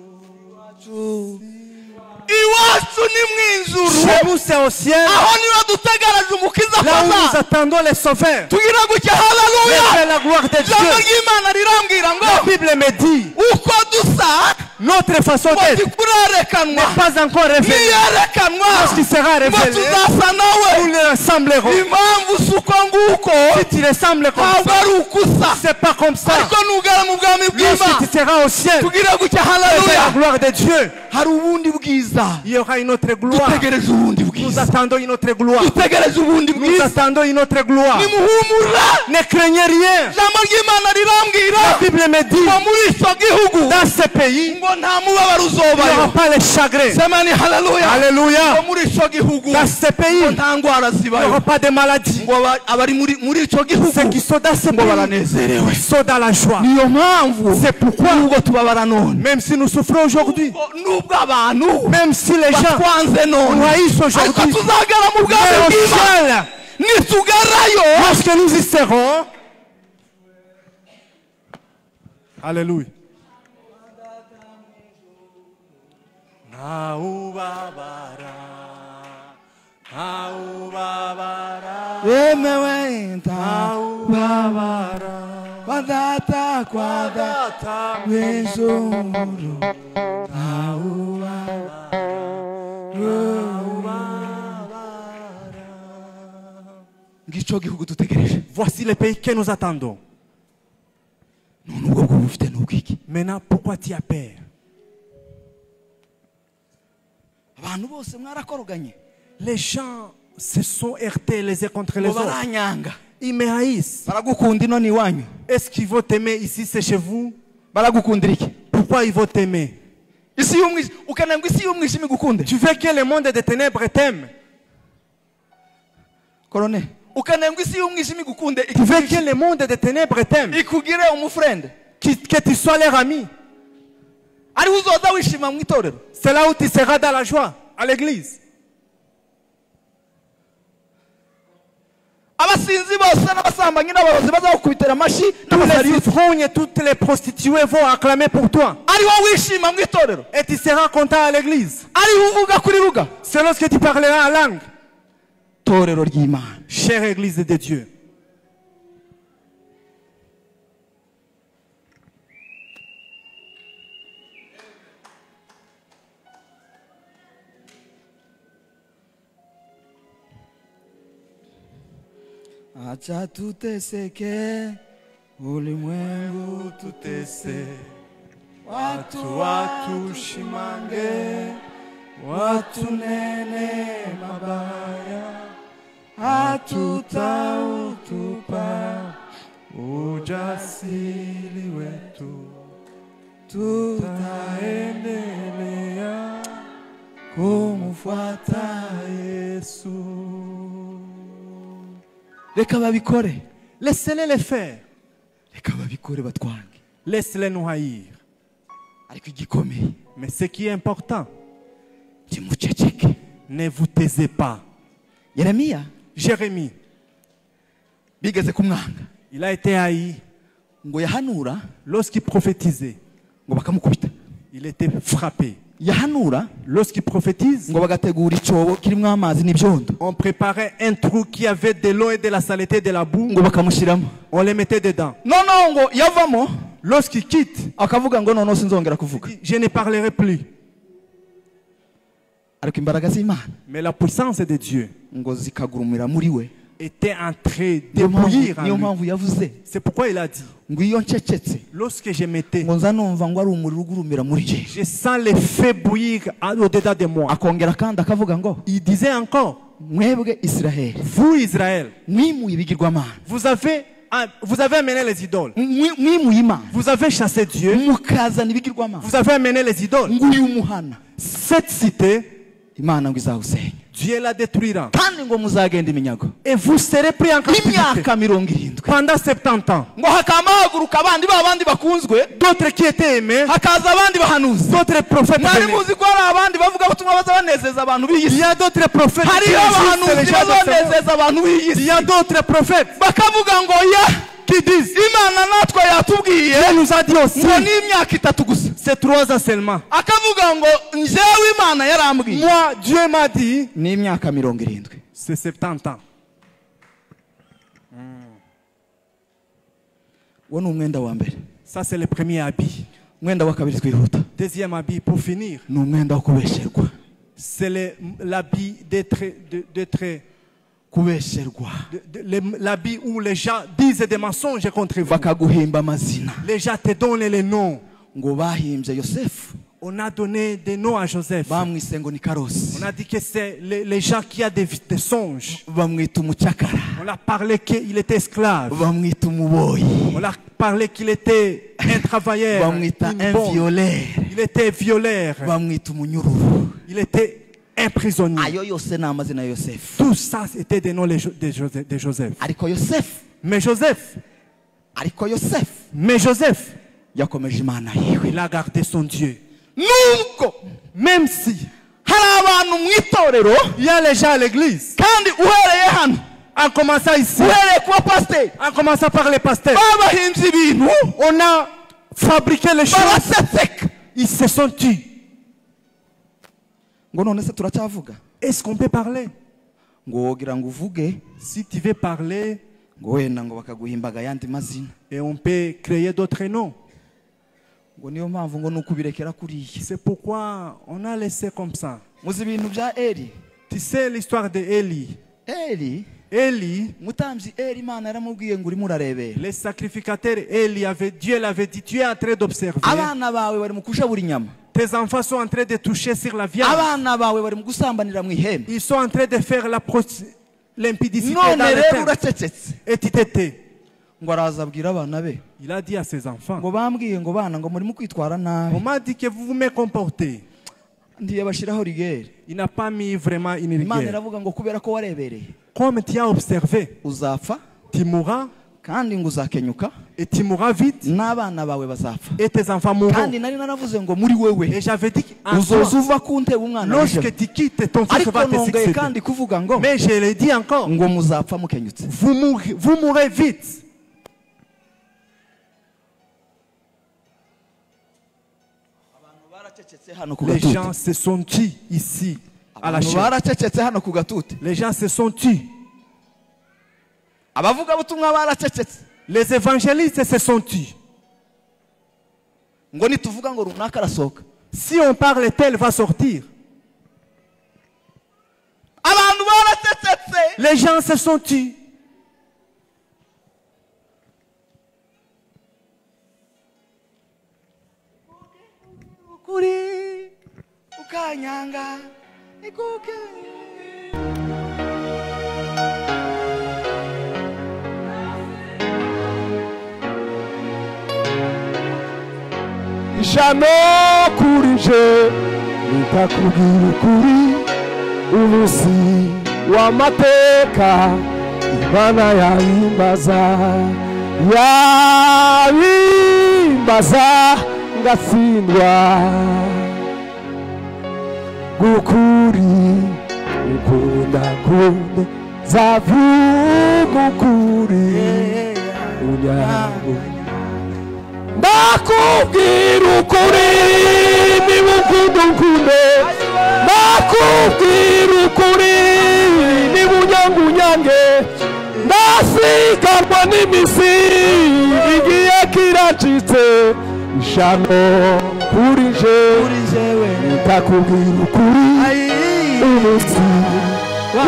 iwacu ni mu ijuru, Chez nous, c'est au ciel. aho niho dutegereje umukiza ko Là où nous azaza. attendons les sauveurs. tugira gutya haleluya C'est la gloire de ijambo Dieu. ry'Imana rirambwira La ngo Bible me dit, uko dusa notre façon ngo d'être ntikurerekanwa n'est pas encore révélée. niyerekanwa Lorsqu'il sera ngo révélé, tuzasa nous nawe le ressemblerons. impamvu si uko nguko Si tu ressembles comme ntabwo ça, ari uko usa c'est pas comme ça. ariko nugera mu bwami Lorsque bw'Imana tu seras au ciel, tugira gutya c'est la haleluya gloire de Dieu. hari ubundi bwiza Il y aura une autre gloire. dutegereje ubundi Nous bwiza attendons une autre gloire. dutegereje ubundi Nous bwiza attendons une autre gloire. nimuhumura Ne craignez rien. ijambo ry'Imana rirambwira La Bible me dit, ngo muri icyo gihugu dans ce pays, ngo nta mubabaro il n'y aura uzobayo pas les chagrins. semani haleluya ngo Alléluia. muri icyo gihugu Dans ce pays, ngo il nta ndwara n'y zibayo aura pas de maladie. ngo abari muri icyo gihugu Ceux qui sont dans ce ngo pays baranezerewe sont dans la joie. niyo mpamvu C'est pourquoi, nubwo tubabara none même si nous souffrons aujourd'hui, nubwo abantu même si les gens batwanze none nous haïssent ariko aujourd'hui, tuzagera mu bwami mais au bw'Imana ciel, nitugerayo lorsque nous y serons, Alléluia. yemewe ntababara badata kwada w'ijuru ngicyo gihugu dutegereje Voici le pays que nous attendons. none ubwo bwo bufite n'ubwiki Maintenant, pourquoi tu as peur? abantu bose mwarakoroganye Les gens se sont heurtés les uns contre les ngo autres. baranyanga Ils me haïssent. baragukunda ino ni iwanyu Est-ce qu'ils vont t'aimer ici, c'est chez vous? baragukundira iki Pourquoi ils vont t'aimer? isi y'umwijima ukeneye ngo isi y'umwijima igukunde Tu veux que le monde des ténèbres t'aime? korone ukeneye ngo isi y'umwijima igukunde Tu veux que le monde des ténèbres t'aime? ikugire umufurende Que tu sois leur ami? ariho uzoza wishima mu itorero C'est là où tu seras dans la joie, à l'église. abasinzi bose n'abasambanyi n'abarozi bazagukubitira amashi Tous les n'amasariyo ivrognes, toutes les prostituées vont acclamer pour toi. ariho wishima mu itorero Et tu seras content à l'église. ariho uvuga kuri ruga C'est lorsque tu parleras en langue. torero ry'Imana Chère église de Dieu. acha tuteseke ulimwengu tutese, watu watushimange, watunene mabaya hatutautupa ujasiri wetu, tutaendelea kumfuata Yesu. Reka babikore, laissez-les le faire. reka babikore batwange, Laisse-les nous haïr. ariko igikomeye Mais ce qui est important, timuceceke. ne vous taisez pas. Yeremiya Jérémie, bigeze kumwanga il a été haï ngo yahanura lorsqu'il prophétisait. ngo bakamukubita, Il était frappé. yahanura Lorsqu'il prophétise, ngo bagategura icyobo kirimo amazi n'ibyondo on préparait un trou qui avait de l'eau et de la saleté de la boue. ngo bakamushyiramo, On les mettait dedans. noneho ngo yavamo Lorsqu'il quitte, akavuga ngo noneho sinzongera kuvuga. je ne parlerai plus. Ariko imbaraga z'Imana Mais la puissance de Dieu ngo zikagurumira muri we, était en train de niyo bouillir en niyo lui. mpamvu yavuze C'est pourquoi il a dit, ngo iyo ncecetse lorsque je m'étais, ngo nza numva ngo ari umuriro ugurumira muri jye. je sens les feux bouillir au-dedans de moi. Akongera kandi akavuga ngo Il disait encore, mwebwe Isiraheli vous Israël, mwimuye ibigirwamana, vous avez amené les idoles. mwimuye Imana, Vous avez chassé Dieu. mukazana ibigirwamana, Vous avez amené les idoles. ngo uyu muhana Cette cité, Imana ngo izawusenya, Dieu la détruira. kandi ngo muzagenda iminyago Et vous serez pris en captivité imyaka 70. pendant 70 ans. ngo hakama haguruka abandi b'abandi bakunzwe, D'autres qui étaient aimés, hakaza abandi bahanuzi. d'autres prophètes Mwari venus. muzi ko hari abandi bavuga ubutumwa baza banezeza abantu b'iyi Il si, y a d'autres prophètes qui hariyo existent, les abahanuzi gens de ce monde. bazonezeza abantu b'iyi Il si, y a d'autres prophètes bakavuga ngo ya qui disent, Imana natwe yatubwiye Dieu nous a dit aussi, ngo ni imyaka 3 gusa, c'est 3 ans seulement. akavuga ngo njyewe Imana yarambwiye Moi, Dieu m'a dit, ni imyaka 70. c'est 70 ans. Uwo ni umwenda wa mbere. Ça, c'est le premier habit. Umwenda wa kabiri twihuta. Deuxième habit, pour finir, Ni umwenda wo kubesherwa. c'est l'habit d'être Kubesherwa. l'habit où les gens disent des mensonges contre vous. Bakaguhimba amazina. Les gens te donnent les noms. Ngo bahimbye Yosefu. On a donné des noms à Joseph. Bamwise ngo ni Karosi. On a dit que c'est les gens qui ont des songes. Bamwita umucyakara. On a parlé qu'il était esclave. Bamwita umuboyi. On a parlé qu'il était un travailleur. Bamwita une un bonne. violeur. Il était violeur. Bamwita umunyururu. Il était un prisonnier. Ayo yose ni amazina ya Yosefu. Tout ça, c'était des noms de Joseph. Ariko Yosefu. Mais Joseph, yakomeje Imana yiwe. il a gardé son Dieu. Nubwo Même si hari abantu mu itorero il y a les gens à l'église, kandi uhereye hano en commençant ici, uhereye kuba pasiteri en commençant par les pasteurs, babahinze ibintu on a fabriqué les choses. baraseseka. Ils se sont tus. Ngo none se turacyavuga Est-ce qu'on peut parler? ngo wogira ngo uvuge Si tu veux parler, ngo wenda ngo bakaguhimbaga ayandi mazina et on peut créer d'autres noms. ngo niyo mpamvu ngo nuko ubirekera kuriya. C'est pourquoi on a laissé comme ça. Muzi ibintu bya Eli. Tu sais l'histoire de Élie. Élie, mutambyi Eli Imana yaramubwiye ngo urimo urarebera. les sacrificateurs, Dieu l'avait dit, tu es en train d'observer. Abana bawe bari mu kushabura inyama. Tes enfants sont en train de toucher sur la viande. Abana bawe bari mu gusambanira mu ihembe. Ils sont en train de faire l'impudicité None dans le rero temple. uracecetse. Et tu t'étais. Ngo araza abwira abana be Il a dit à ses enfants, ngo bambwiye ngo bana ngo murimo kwitwara on nabi. m'a dit que vous me comportez. Ndiyabashiraho rigere. Il n'a pas mis vraiment une Imana rigueur. iravuga ngo kubera ko warebereye Comme tu as observé, uzapfa tu mourras kandi ngo uzakenyuka et tu mourras vite n'abana bawe bazapfa. et tes enfants mourront. Kandi nari naravuze ngo muri wewe Et j'avais dit qu'en uzoza toi, uva ku ntebe umwana w'ijoro. lorsque tu quittes, ton fils Ariko va te nongeye succéder. kandi kuvuga ngo Mais je l'ai dit encore, ngo muzapfa mukenyutse. vous mourrez vite. Les gens se sont tus ici à la chaîne. baracecetse hano ku gatute. Les gens se sont tus. Abavuga butumwa baracecetse. Les évangélistes se sont tus. Ngo nituvuga ngo runaka arasohoka. Si on parle, tel va sortir. Abantu baracecetse. Les gens se sont tus. Ukuri ukanyanga ikuke. Ijano kuri je nitakubwira ukuri umunsi w'amateka Imana yabimbaza ngatsindwa gukuri ukunda kunde zavuga ukuri unyango ndakubwira ukuri niba ukunda unkunde ndakubwira ukuri niba unyanga unyange ndasiganwa n'imisi igiye kiracitse ishano kuri jewe ndakubwira ukuri umunsi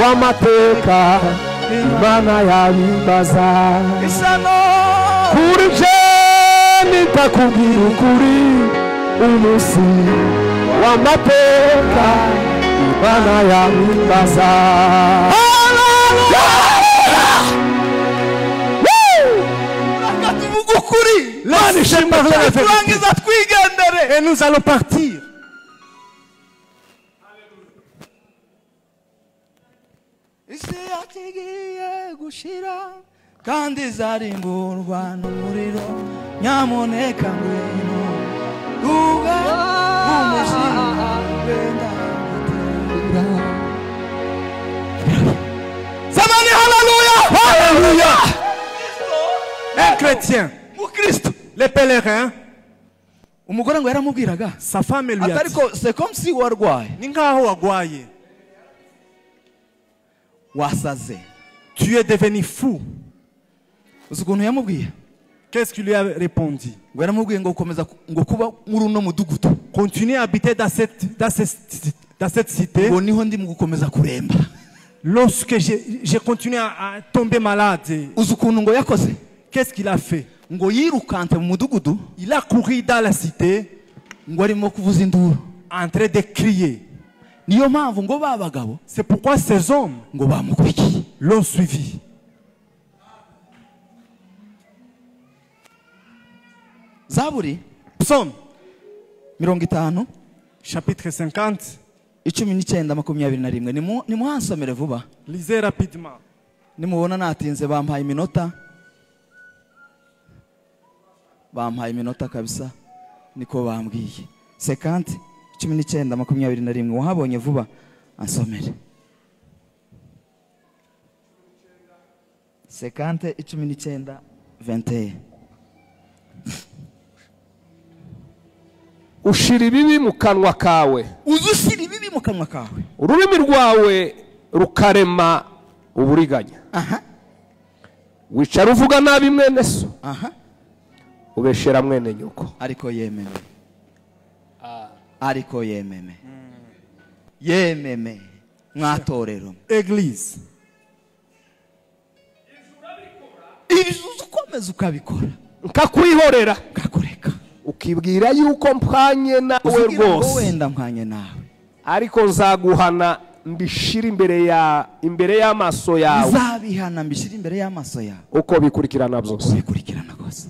w'amateka Imana yabimbaza kuri jewe nitakubwira ukuri umunsi w'amateka Imana yabimbaza. Laissez parler la vérité. Et nous allons partir. Isi yakigiye gushira kandi zarimburwa n'umuriro nyamuneka ngwino uga umushinga wenda gutera. Zamani, hallelujah, hallelujah. Un chrétien, les pèlerins, umugore ngo yaramubwiraga sa femme lui a dit, atariko c'est comme si warwaye ni nkaho wagwaye, wasaze tu es devenu fou. uzi ukuntu yamubwiye Qu'est-ce qu'il lui a répondu? ngo yaramubwiye ngo gukomeza ngo kuba muri uno mudugudu Continuez à habiter dans cette cité. ngo niho ndi mu gukomeza kuremba. Lorsque j'ai continué à tomber malade, uzi ukuntu ngo yakoze qu'est-ce qu'il a fait? ngo yirukante mu mudugudu Il a couru dans la cité ngo arimo kuvuza induru. en train de crier. Niyo mpamvu ngo ba bagabo C'est pourquoi ces hommes ngo bamukurikiye. l'ont suivi. Zaburi Psaume, 50 chapitre 50. 19:21. Nimuhansomere vuba. Lisez rapidement. Nimubona natinze bampaye iminota. Bampaye iminota kabisa. Niko bambwiye. 50 19:21. Wahabonye vuba ansomere. 50 19:21. ushira ibibi mu kanwa kawe, Uzushyira ibibi mu kanwa kawe. ururimi rwawe rukarema uburiganya. Aha. Wicara uvuga nabi mwene so, Aha. ubeshera mwene nyoko. Ariko yememe. Ariko yememe. Yememe. Mwatorero. Église. Ibyo ukomeza ukabikora. Nkakwihorera, Kakureka. ukibwira yuko mpanye nawe Uzigira ngo rwose, wenda mpanye nawe. ariko nzaguhana mbishira imbere y'amaso yawe, Uzabihana mbishira imbere y'amaso yawe. uko bikurikirana byose. Bikurikirana rwose.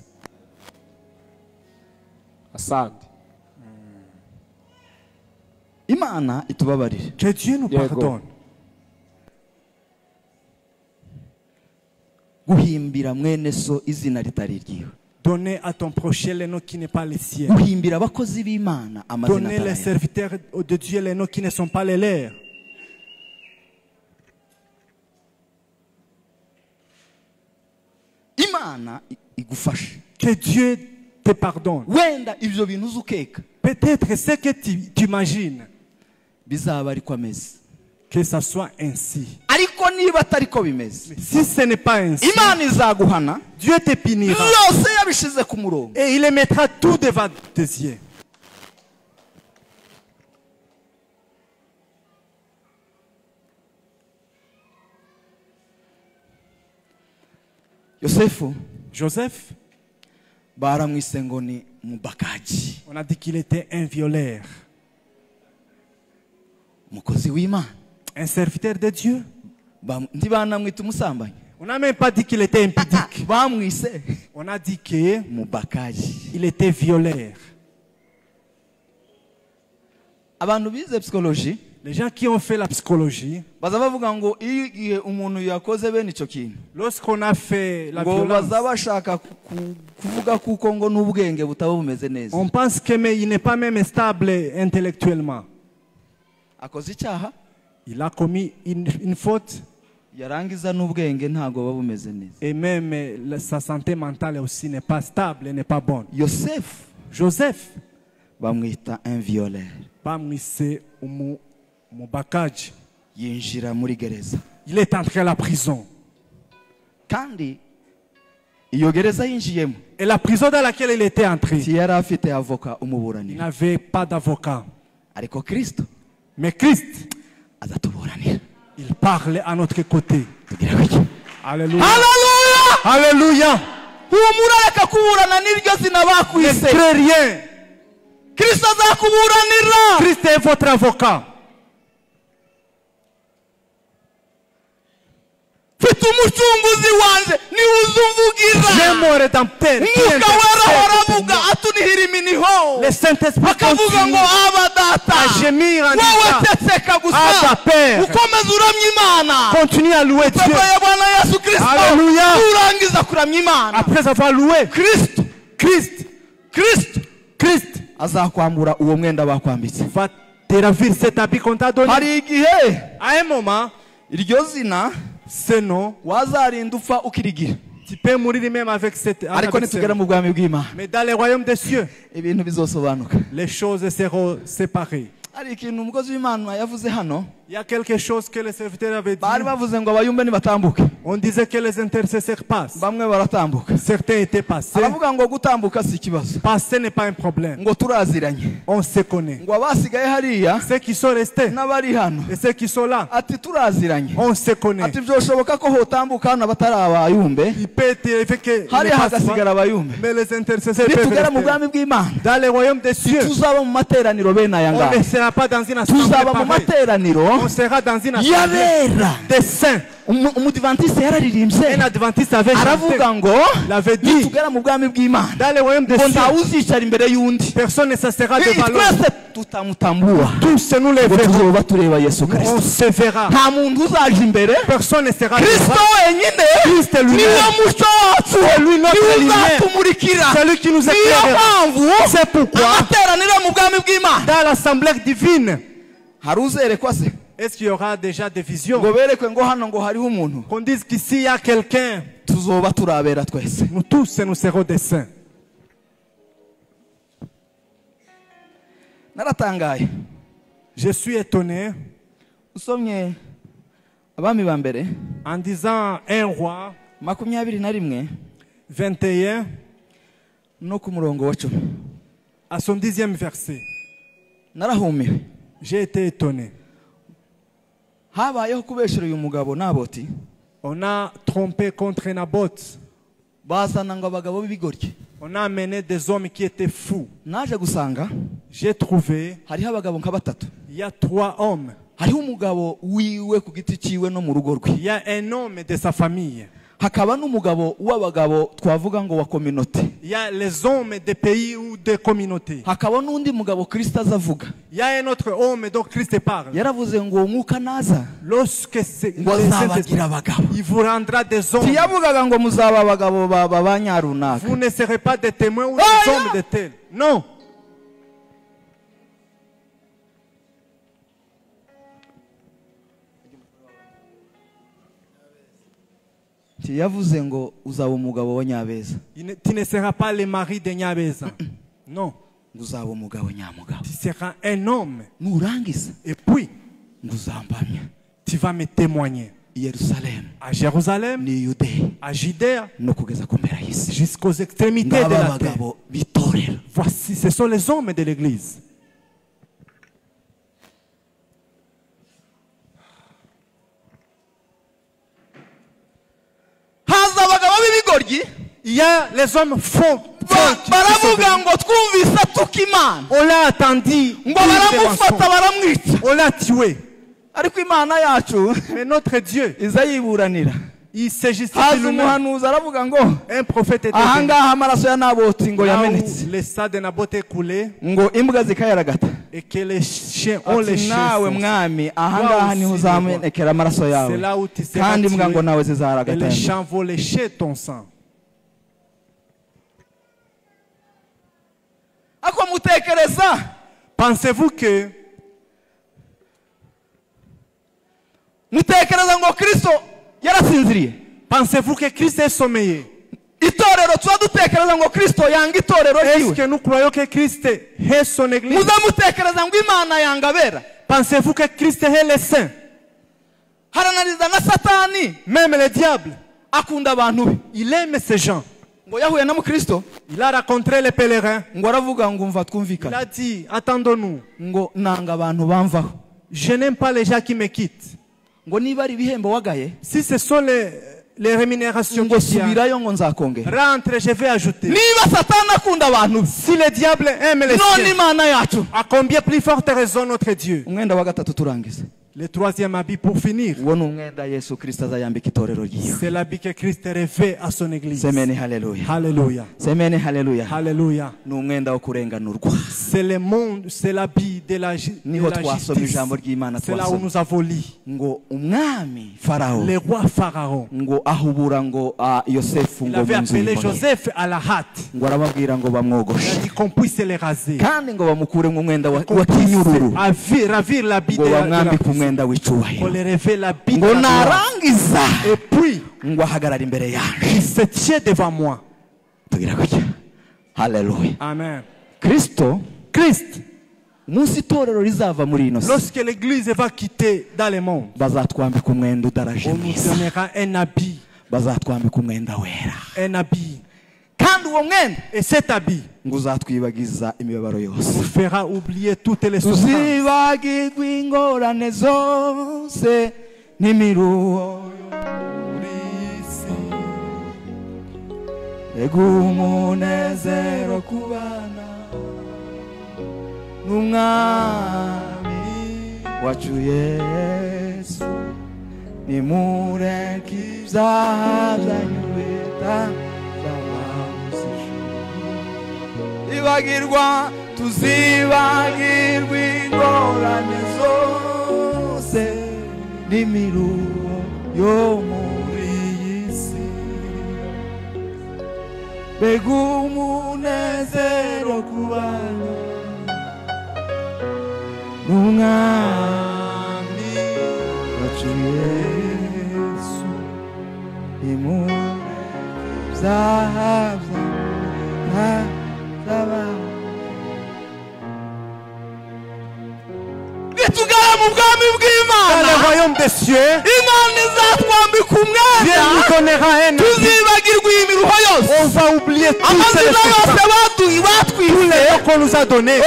Asante. Imana itubabarire. Que Dieu nous Yego. pardonne. Guhimbira mwene so izina ritari ryiwe. Donner à ton prochain le nom qui n'est pas le sien. Guhimbira abakozi b'Imana amazina Donner les atari. serviteurs de Dieu les noms qui ne sont pas les leurs. Imana igufashe. Que Dieu te pardonne. Wenda ibyo bintu uzukeka Peut-être ce que tu imagines, bizaba ariko ameze. que ça soit ainsi. Ariko niba atari ko bimeze, Si ce n'est pas ainsi, Imana izaguhana Dieu te punira. byose yabishize ku murongo. Et il les mettra tout devant tes yeux. Yosefu Joseph, baramwise ngo ni mubakaji, on a dit qu'il était un violeur. umukozi w'Imana. Un serviteur de Dieu. Ntibanamwita umusambanyi. On n'a même pas dit qu'il était impudique. Bamwise On a dit qu'il mubakaji. était violeur. Abantu bize psychology Les gens qui ont fait la psychologie, baza bavuga ngo iyo igihe umuntu yakoze bene icyo kintu lorsqu'on a fait la ngo violence, baza bashaka kuvuga kuko ngo n'ubwenge butaba bumeze neza. on pense qu'il n'est pas même stable intellectuellement. Akoze icyaha Il a commis une faute yarangiza n'ubwenge ntago buba bumeze neza. et même sa santé mentale aussi n'est pas stable, n'est pas bonne. Yosefu Joseph, bamwita un violeur. bamwise umubakaji. Yinjira muri gereza Il est entré à la prison. kandi iyo gereza yinjiyemo Et la prison dans laquelle il était entré, si yari afite avoka il umuburanira, n'avait pas d'avocat. ariko Kristo Mais Christ, azatuburanira. il parle à notre côté. Tugira gutya. Alléluia. Haleluya! Alléluia. Humura reka kuburana n'iryo zina Ne bakwise. craignez rien. Kristo azakuburanira. Christ est votre avocat. Mfite umucunguzi wanje niwe uzumvugira. J'ai mon rédempteur qui Umwuka wera intercède aravuga atunihira iminiho. Le Saint-Esprit Akavuga continue ngo aba data à gémir en wowe disant, teteka gusa Abba Père. ukomeze uramya Imana. continue à louer Dieu. Papa ya Bwana Yesu Kristo Alléluia. urangiza kuramya Imana. Après avoir loué Kristo Christ azakwambura uwo mwenda bakwambitse. va te ravir cet habit qu'on t'a donné. Hari igihe À un moment, iryo zina ce nom, wazarinda upfa ukirigira, tu peux mourir même avec cette ariko avec ce nitugera nom. mu bwami bw'Imana Mais dans les royaumes des cieux, ibintu bizosobanuka. les choses seront séparées. Hari ikintu umukozi w'Imana yavuze hano Il y a quelque chose que les serviteurs avaient dit. bari bavuze ngo abayumbe nibatambuke, On disait que les intercesseurs passent. bamwe baratambuka. Certains étaient passés. Aravuga ngo gutambuka si ikibazo, Passer n'est pas un problème. ngo turaziranye, On se connaît. ngo abasigaye hariya Ceux qui sont restés n'abari hano et ceux qui sont là, ati turaziranye, on se connaît. ati byoshoboka ko hotambuka hano abatari abayumbe, Il peut être fait que les hariya passent hagasigara pas, abayumbe. mais les intercesseurs peuvent Nitugera mu rester. bwami bw'Imana Dans le royaume des cieux, tuzaba mu materaniro bene aya on ngaya, ne sera pas dans une assemblée tuzaba mu pareille. materaniro On sera dans une assemblée y'abera. des saints. Umudivantiste yararirimbye Un adventiste avait chanté, aravuga ngo l'avait dit, nitugera mu bwami bw'Imana dans le royaume des ngo cieux, ntawe uzicara imbere y'undi, personne ne s'assera devant l'autre. twese tutamutambura, Tous nous les ngo verrons. tuzoba tureba Yesu On Kristo. se verra. Nta muntu uzaje imbere, Personne ne sera Kristo devant. wenyine Christ lui-même. niwe muco wacu, lui notre niwe lumière. uzatumurikira. C'est lui qui nous Niyo éclairera. mpamvu C'est pourquoi, amateraniro mu bwami bw'Imana dans l'assemblée divine, hari uzerekwa se est-ce qu'il y aura déjà des visions? ngo berekwe ngo hano ngo hariho umuntu, Qu'on dise qu'ici il y a quelqu'un, tuzoba turabera twese. nous tous nous serons des saints. Naratangaye Je suis étonné usomye abami ba mbere en disant 1 roi 21 21 no ku murongo wa 10. à son 10e verset. Narahumiwe, J'ai été étonné. habayeho kubeshera uyu mugabo Naboti, On a trompé contre Naboth. bazana ngo abagabo b'ibigoryi. On a amené des hommes qui étaient fous. Naje gusanga J'ai trouvé, hariho abagabo nka batatu. il y a 3 hommes. Hariho umugabo wiwe ku giti ciwe no mu rugo rwe, Il y a un homme de sa famille. hakaba n'umugabo w'abagabo twavuga ngo wa communauté, Il y a les hommes des pays ou des communautés. hakaba n'undi mugabo Kristo azavuga. Il y a un autre homme dont Christ parle. Yaravuze ngo umwuka naza Lorsque c'est ngo azabagira abagabo. il vous rendra des hommes. Tiyavugaga ngo muzaba abagabo ba nyarunaka. Vous ne serez pas des témoins ou des Oh, hommes de tels. Non. Tiyavuze ngo uzaba umugabo wa nyabeza, Tu ne seras pas le mari de Nyabeza. Non. ngo uzaba umugabo nyamugabo. Tu seras un homme. Nurangiza Et puis, ngo uzambamya tu vas me témoigner. i Yerusalemu À Jérusalem, ni Yudeya à Judée, no kugeza ku mpera y'isi. jusqu'aux extrémités de Ngaba la terre. abagabo b'itorero. Voici, ce sont les hommes de l'église. Haza abagabo b'ibigoryi Il y a les hommes faux. baravuga ngo twumvise atuka Imana, On l'a attendu. ngo baramufata baramwica, On l'a tué. ariko Imana yacu Mais notre Dieu, iza yiburanira. il s'est justifié Haza lui-même. umuhanuzi aravuga ngo Un prophète était aha venu. ngaha amaraso ya Naboti ngo Là où yamenetse, le sang de Naboth est coulé ngo imbwa zikayaragata. et que les chiens ont les Ati chiens. nawe mwami aha ngaha niho uzamenekera amaraso yawe, C'est là où tu seras kandi imbwa ngo tué nawe et zizaragata. les chiens vont lécher ton sang. Ako mutekereza Pensez-vous que ngo Kristo yarasinziriye? Pensez-vous que Christ est sommeillé? Itorero tuba dutekereza ngo Kristo yanga itorero Est-ce ryiwe? que nous croyons que Christ est son église? Muza mutekereza ngo Imana yanga abera? Pensez-vous que Christ est le saint? Haranariza na Satani Même le diable, akunda abantu be. il aime ces gens. Ngo yahuye na Mukristo Il a rencontré les pèlerins. ngo aravuga ngo umva Il twumvikana, a dit, attendons-nous. ngo nanga abantu bamvaho, Je n'aime pas les gens qui me quittent. ngo niba ari ibihembo wagaye Si ce sont les rémunérations ngo qu'il y a, subirayo ngo nzakongera. rentre, je vais ajouter. Niba Satani akunda abantu be, Si le diable aime les none siens, Imana yacu. à combien plus forte raison notre Dieu? Umwenda wa gatatu turangiza, Le troisième habit pour finir, uwo ni umwenda Yesu Kristo azayambika itorero ryiwe. c'est l'habit que Christ revêt à son église. Semeni haleluya, Alléluia. semeni haleluya. Alléluia. Ni umwenda wo kurenganurwa. C'est le monde, c'est l'habit de la Niho twasomye justice. ijambo ry'Imana C'est là où twasomye nous avons lu. ngo umwami Farao Le roi Pharaon, ngo ahubura ngo Yosefu il ngo avait mu nzu appelé y'imbohe, Joseph à la hâte. ngo arababwira ngo Il a bamwogoshe dit qu'on puisse les raser. kandi ngo bamukure mu mwenda wa Qu'on puisse kinyururu, ravir l'habit ngo de la bamwambike puissance. umwenda Qu'on w'icyubahiro, les revêt l'habit de ngo la gloire. narangiza Et puis, ngo ahagarara imbere yacu. il se tient devant moi. Tugira gutya, haleluya. Amen. Kristo Christ umunsi itorero rizava muri ino si Lorsque l'église va quitter dans le monde, bazatwambika umwenda udaraje on nous mwiza, donnera un habit. bazatwambika umwenda wera, Un habit. kandi uwo mwenda Et cet habit ngo uzatwibagiza imibabaro nous yose, fera oublier toutes les souffrances. tuzibagirwa ingorane zose n'imiruho ego umunezero kubana n'umwami wacu Yesu, nimureke ibyaha byanyu ibagirwa, tuzibagirwa ingorane zose n'imiruho yo muri iyi si, mbega umunezero kubana n'umwami wacu Yesu, nimureke ibyaha byanyu nitugera mu bwami Dans bw'Imana, le royaume des cieux, Imana izatwambika Dieu umwenda, nous donnera un habit. tuzibagirwa iyi miruho yose, On va oublier toutes les amazina yose souffrances, tous les batwise. noms qu'on nous a donnés.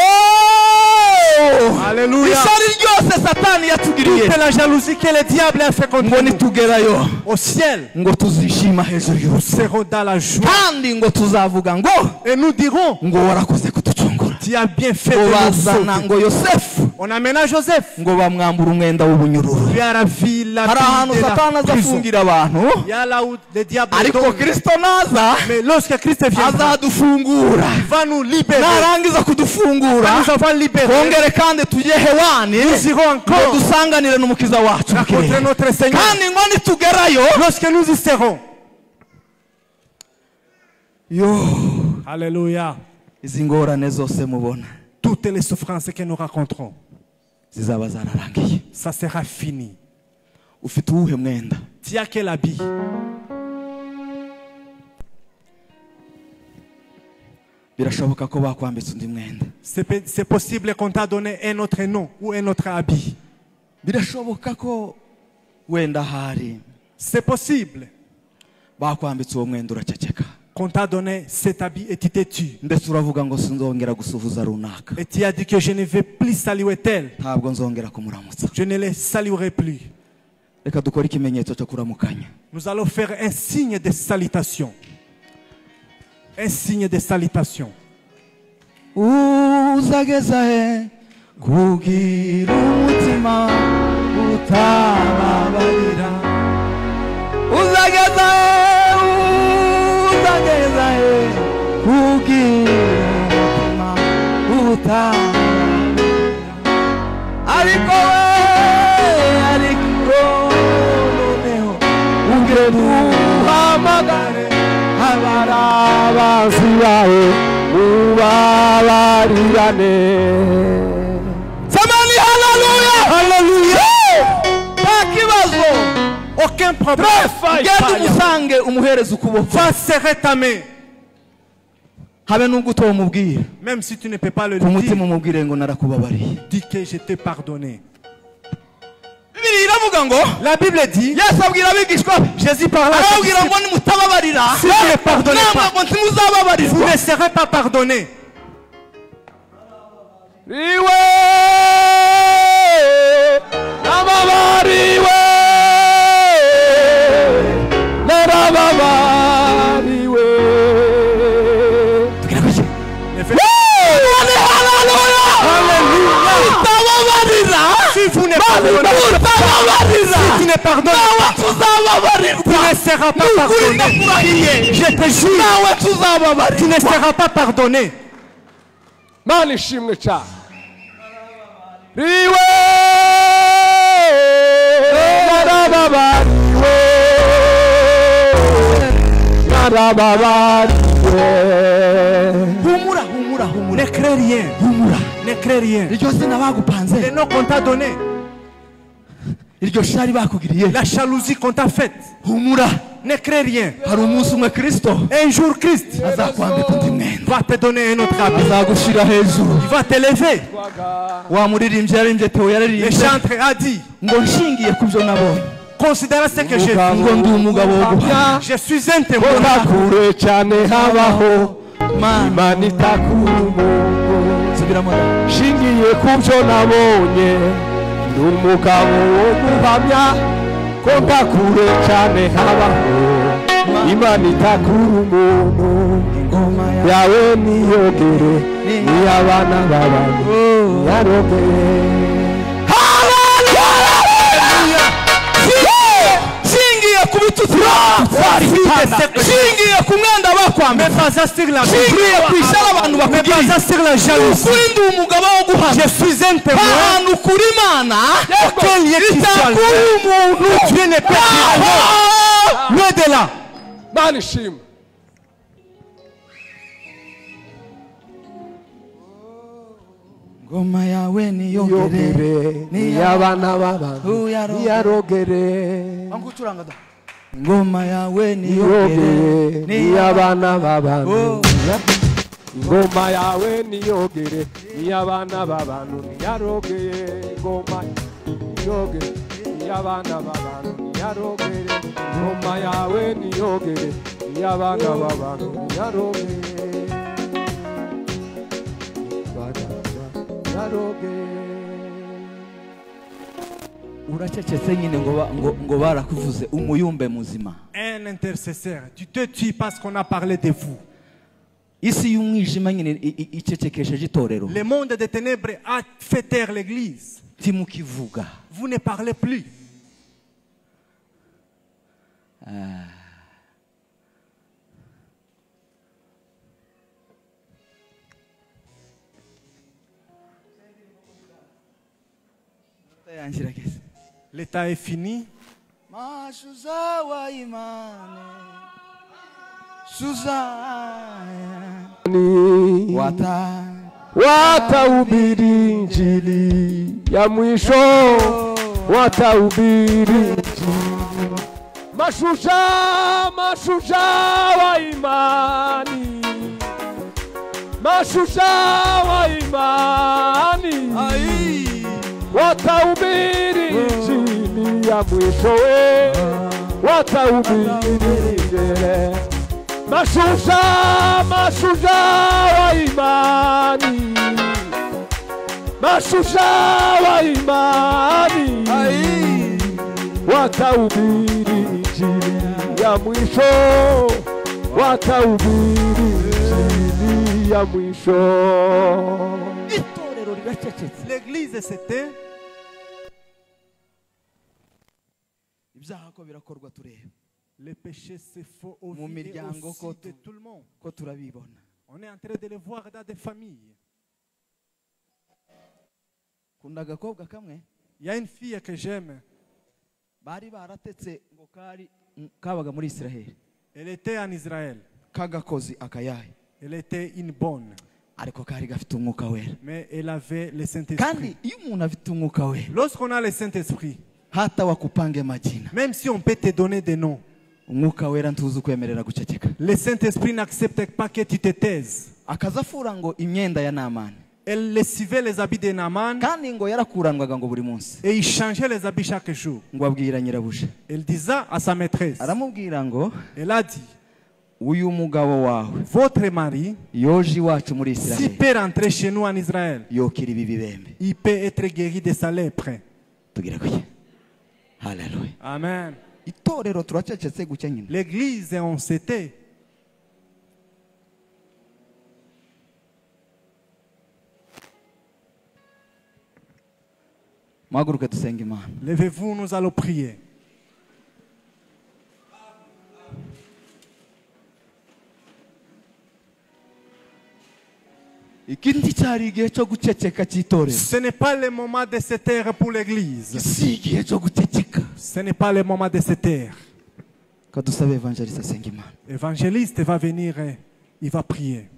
Alléluia. Ishyari ryose Satani yatugiriye, Toute la jalousie que le diable a fait contre ngo nous. nitugerayo Au ciel, ngo tuzishima hejuru nous y'urupfu, serons dans la joie. kandi ngo tuzavuga ngo Et nous dirons, ngo warakoze kuducungura. tu as bien fait Ngo de nous bazana sauver. ngo Yosefu On amena Joseph. ngo bamwambura umwenda w'ubunyururu. Lui a ravi la Hari ahantu vie de Satani la prison. azafungira abantu, Il y a là où le diable ariko tombe. Kristo naza Mais lorsque Christ viendra, azadufungura, il va nous libérer. narangiza kudufungura Nous avons libéré. twongere kandi tujye hewani Nous irons ngo encore dusanganire n'umukiza wacu mu rencontrer kirere. notre Seigneur. kandi ngo nitugerayo Lorsque nous y serons. yo Alléluia. izi ngorane zose mubona Toutes les souffrances que nous rencontrons, zizaba zararangiye. ça sera fini. Ufite uwuhe mwenda? Tu as quel habit? Birashoboka ko bakwambitse undi mwenda, C'est possible qu'on t'a donné un autre nom ou un autre habit. birashoboka ko wenda hari C'est possible bakwambitse uwo mwenda uraceceka, qu'on t'a donné cet habit et tu t'es tué. ndetse uravuga ngo sinzongera gusuhuza runaka, Et tu as dit que je ne vais plus saluer tel. ntabwo nzongera kumuramutsa. Je ne les saluerai plus. Reka dukore ikimenyetso cyo kuramukanya. Nous allons faire un signe de salutation. Un signe de salutation. uzageza he kugira umutima utababarira, uzageza he kugira umutima utababarira, ariko noneho ubwe duhamagare abarabazi bawe ubabarirane. Samani, haleluya, haleluya. Nta kibazo, Aucun problème. genda umusange umuhereza ukuboko, Va serrer ta main. habe nubwo utomubwira, Même si tu ne peux pas le ku mutima dire, umubwire ngo narakubabariye. dis que je t'ai pardonné. Bibiliya iravuga ngo La Bible dit, Yesu abwira abigishwa be, Jésus parla à ses arababwira ngo disciples, nimutababarira si vous ne pardonnez namwe pas, ngo ntimuzababarirwa. vous ne serez pas pardonné. Iwe namabariwe narababariwe. Tugira kuki? Ne faites- Utababarira, Si vous ne pardonnez pas, utababarira, si tu ne pardonnes nawe pas, tuzababarirwa. tu ne seras pas Ukuri pardonné. ndakurahiye, Je te jure, nawe tuzababarirwa. tu ne seras pas pardonné. Mana ishimwe cyane. Iwe narababariwe narababariwe. Humura, humura, humura, Ne crains rien. humura. Ne crains rien. Iryo zina bagupanze, Les noms qu'on t'a donné, iryo shari bakugiriye, la jalousie qu'on t'a faite, humura. ne crains rien. Hari umunsi umwe Kristo Un jour, Christ azakwambika undi mwenda. va te donner un autre habit. azagushira hejuru. Il va t'élever. Wa muririmbyi yaririmbye Theo Le yaririmbye chanteur a dit, ngo nshingiye ku byo nabonye considérez ce que j'ai ngo ndi umugabo wo guhamya. Je suis un témoin. kure cyane habaho Imana itakura umuntu Subiramo da. shingiye ku byo nabonye ndi umugabo wo guhamya ko kure cyane habaho Imana itakura umuntu Ingoma yawe niyogere niy'abana b'abantu yarogere shingiye ku bitutsi shingiye ku mwenda bakwambara Mais pas sur la shingiye ku ishyara abantu mais bakugiriye pas sur la jalousie. ukuri ndi umugabo wo guhamya. Je suis un témoin. ahantu kuri Imana Quel lieu qui itakura umuntu. Dieu n'est pas Ah! loin de là. Mana ishimwe Ngoma yawe niyogere yogere niy'abana b'abantu yarogere angucuranga da. Ngoma yawe niyogere yogere niy'abana b'abantu Oh. ingoma yawe niyogere niy'abana b'abantu yarogeye ingoma niyogere niy'abana b'abantu yarogere ingoma yawe niyogere niy'abana b'abantu yarogere uracecetse nyine ngo barakuvuze umuyumbe muzima. Un intercesseur. Tu te tues parce qu'on a parlé de vous. isi y'umwijima nyine icecekesheje itorero. Le monde des ténèbres a fait taire l'église. timukivuga. Vous ne parlez plus. L'état est fini. Mashuza wa imane Wata watahubiri injili ya mwisho watahubiri injili mashujaa wa imani mashujaa wa imani watahubiri injili ya mwisho watahubiri injili mashujaa wa imani mashujaa wa imani watahubiri injili ya mwisho watahubiri injili ya mwisho. itorero rigacecetse. L'église c'était ibyaha ko birakorwa tureba les péchés se font au Mu vie et miryango aussi ko de tout le monde. ko turabibona. On est en train de les voir dans des familles. Kunda agakobwa kamwe Il y a une fille que j'aime. bari baratetse ngo kabaga muri Israel. Elle était en Israël. Kagakozi akayaye Elle était une bonne. ariko kari gafite umwuka wera. Mais elle avait le Kandi Saint-Esprit. iyo umuntu afite umwuka wera Lorsqu'on a le Saint-Esprit, hata wakupange majina même si on peut te donner des noms, umwuka wera ntuzi ukwemerera guceceka. le Saint-Esprit n'accepte pas que tu te taises. akazafura ngo imyenda ya Namani Elle lessivait les habits de Naaman kandi ngo yarakuranwaga ngo buri munsi. et il changeait les habits chaque jour. ngo abwira nyirabuja Elle disait à sa maîtresse, aramubwira ngo elle a dit, uyu mugabo wawe votre mari, yoje iwacu muri s'il Israel peut rentrer chez nous en Israël, yokira ibi bibembe. il peut être guéri de sa lèpre. tugira kuye. Haleluya. Amen. itorero turacecetse gucya nyine. L'église, on s'était. muhaguruke dusenge Imana. Levez-vous, nous allons prier. ikindi cyari igihe cyo guceceka cy'itorero. Ce n'est pas le moment de se taire pour l'église. si igihe cyo guceceka. Ce n'est pas le moment de se taire. kadusabe evangeliste asenga Imana. L'évangéliste va venir et il va prier.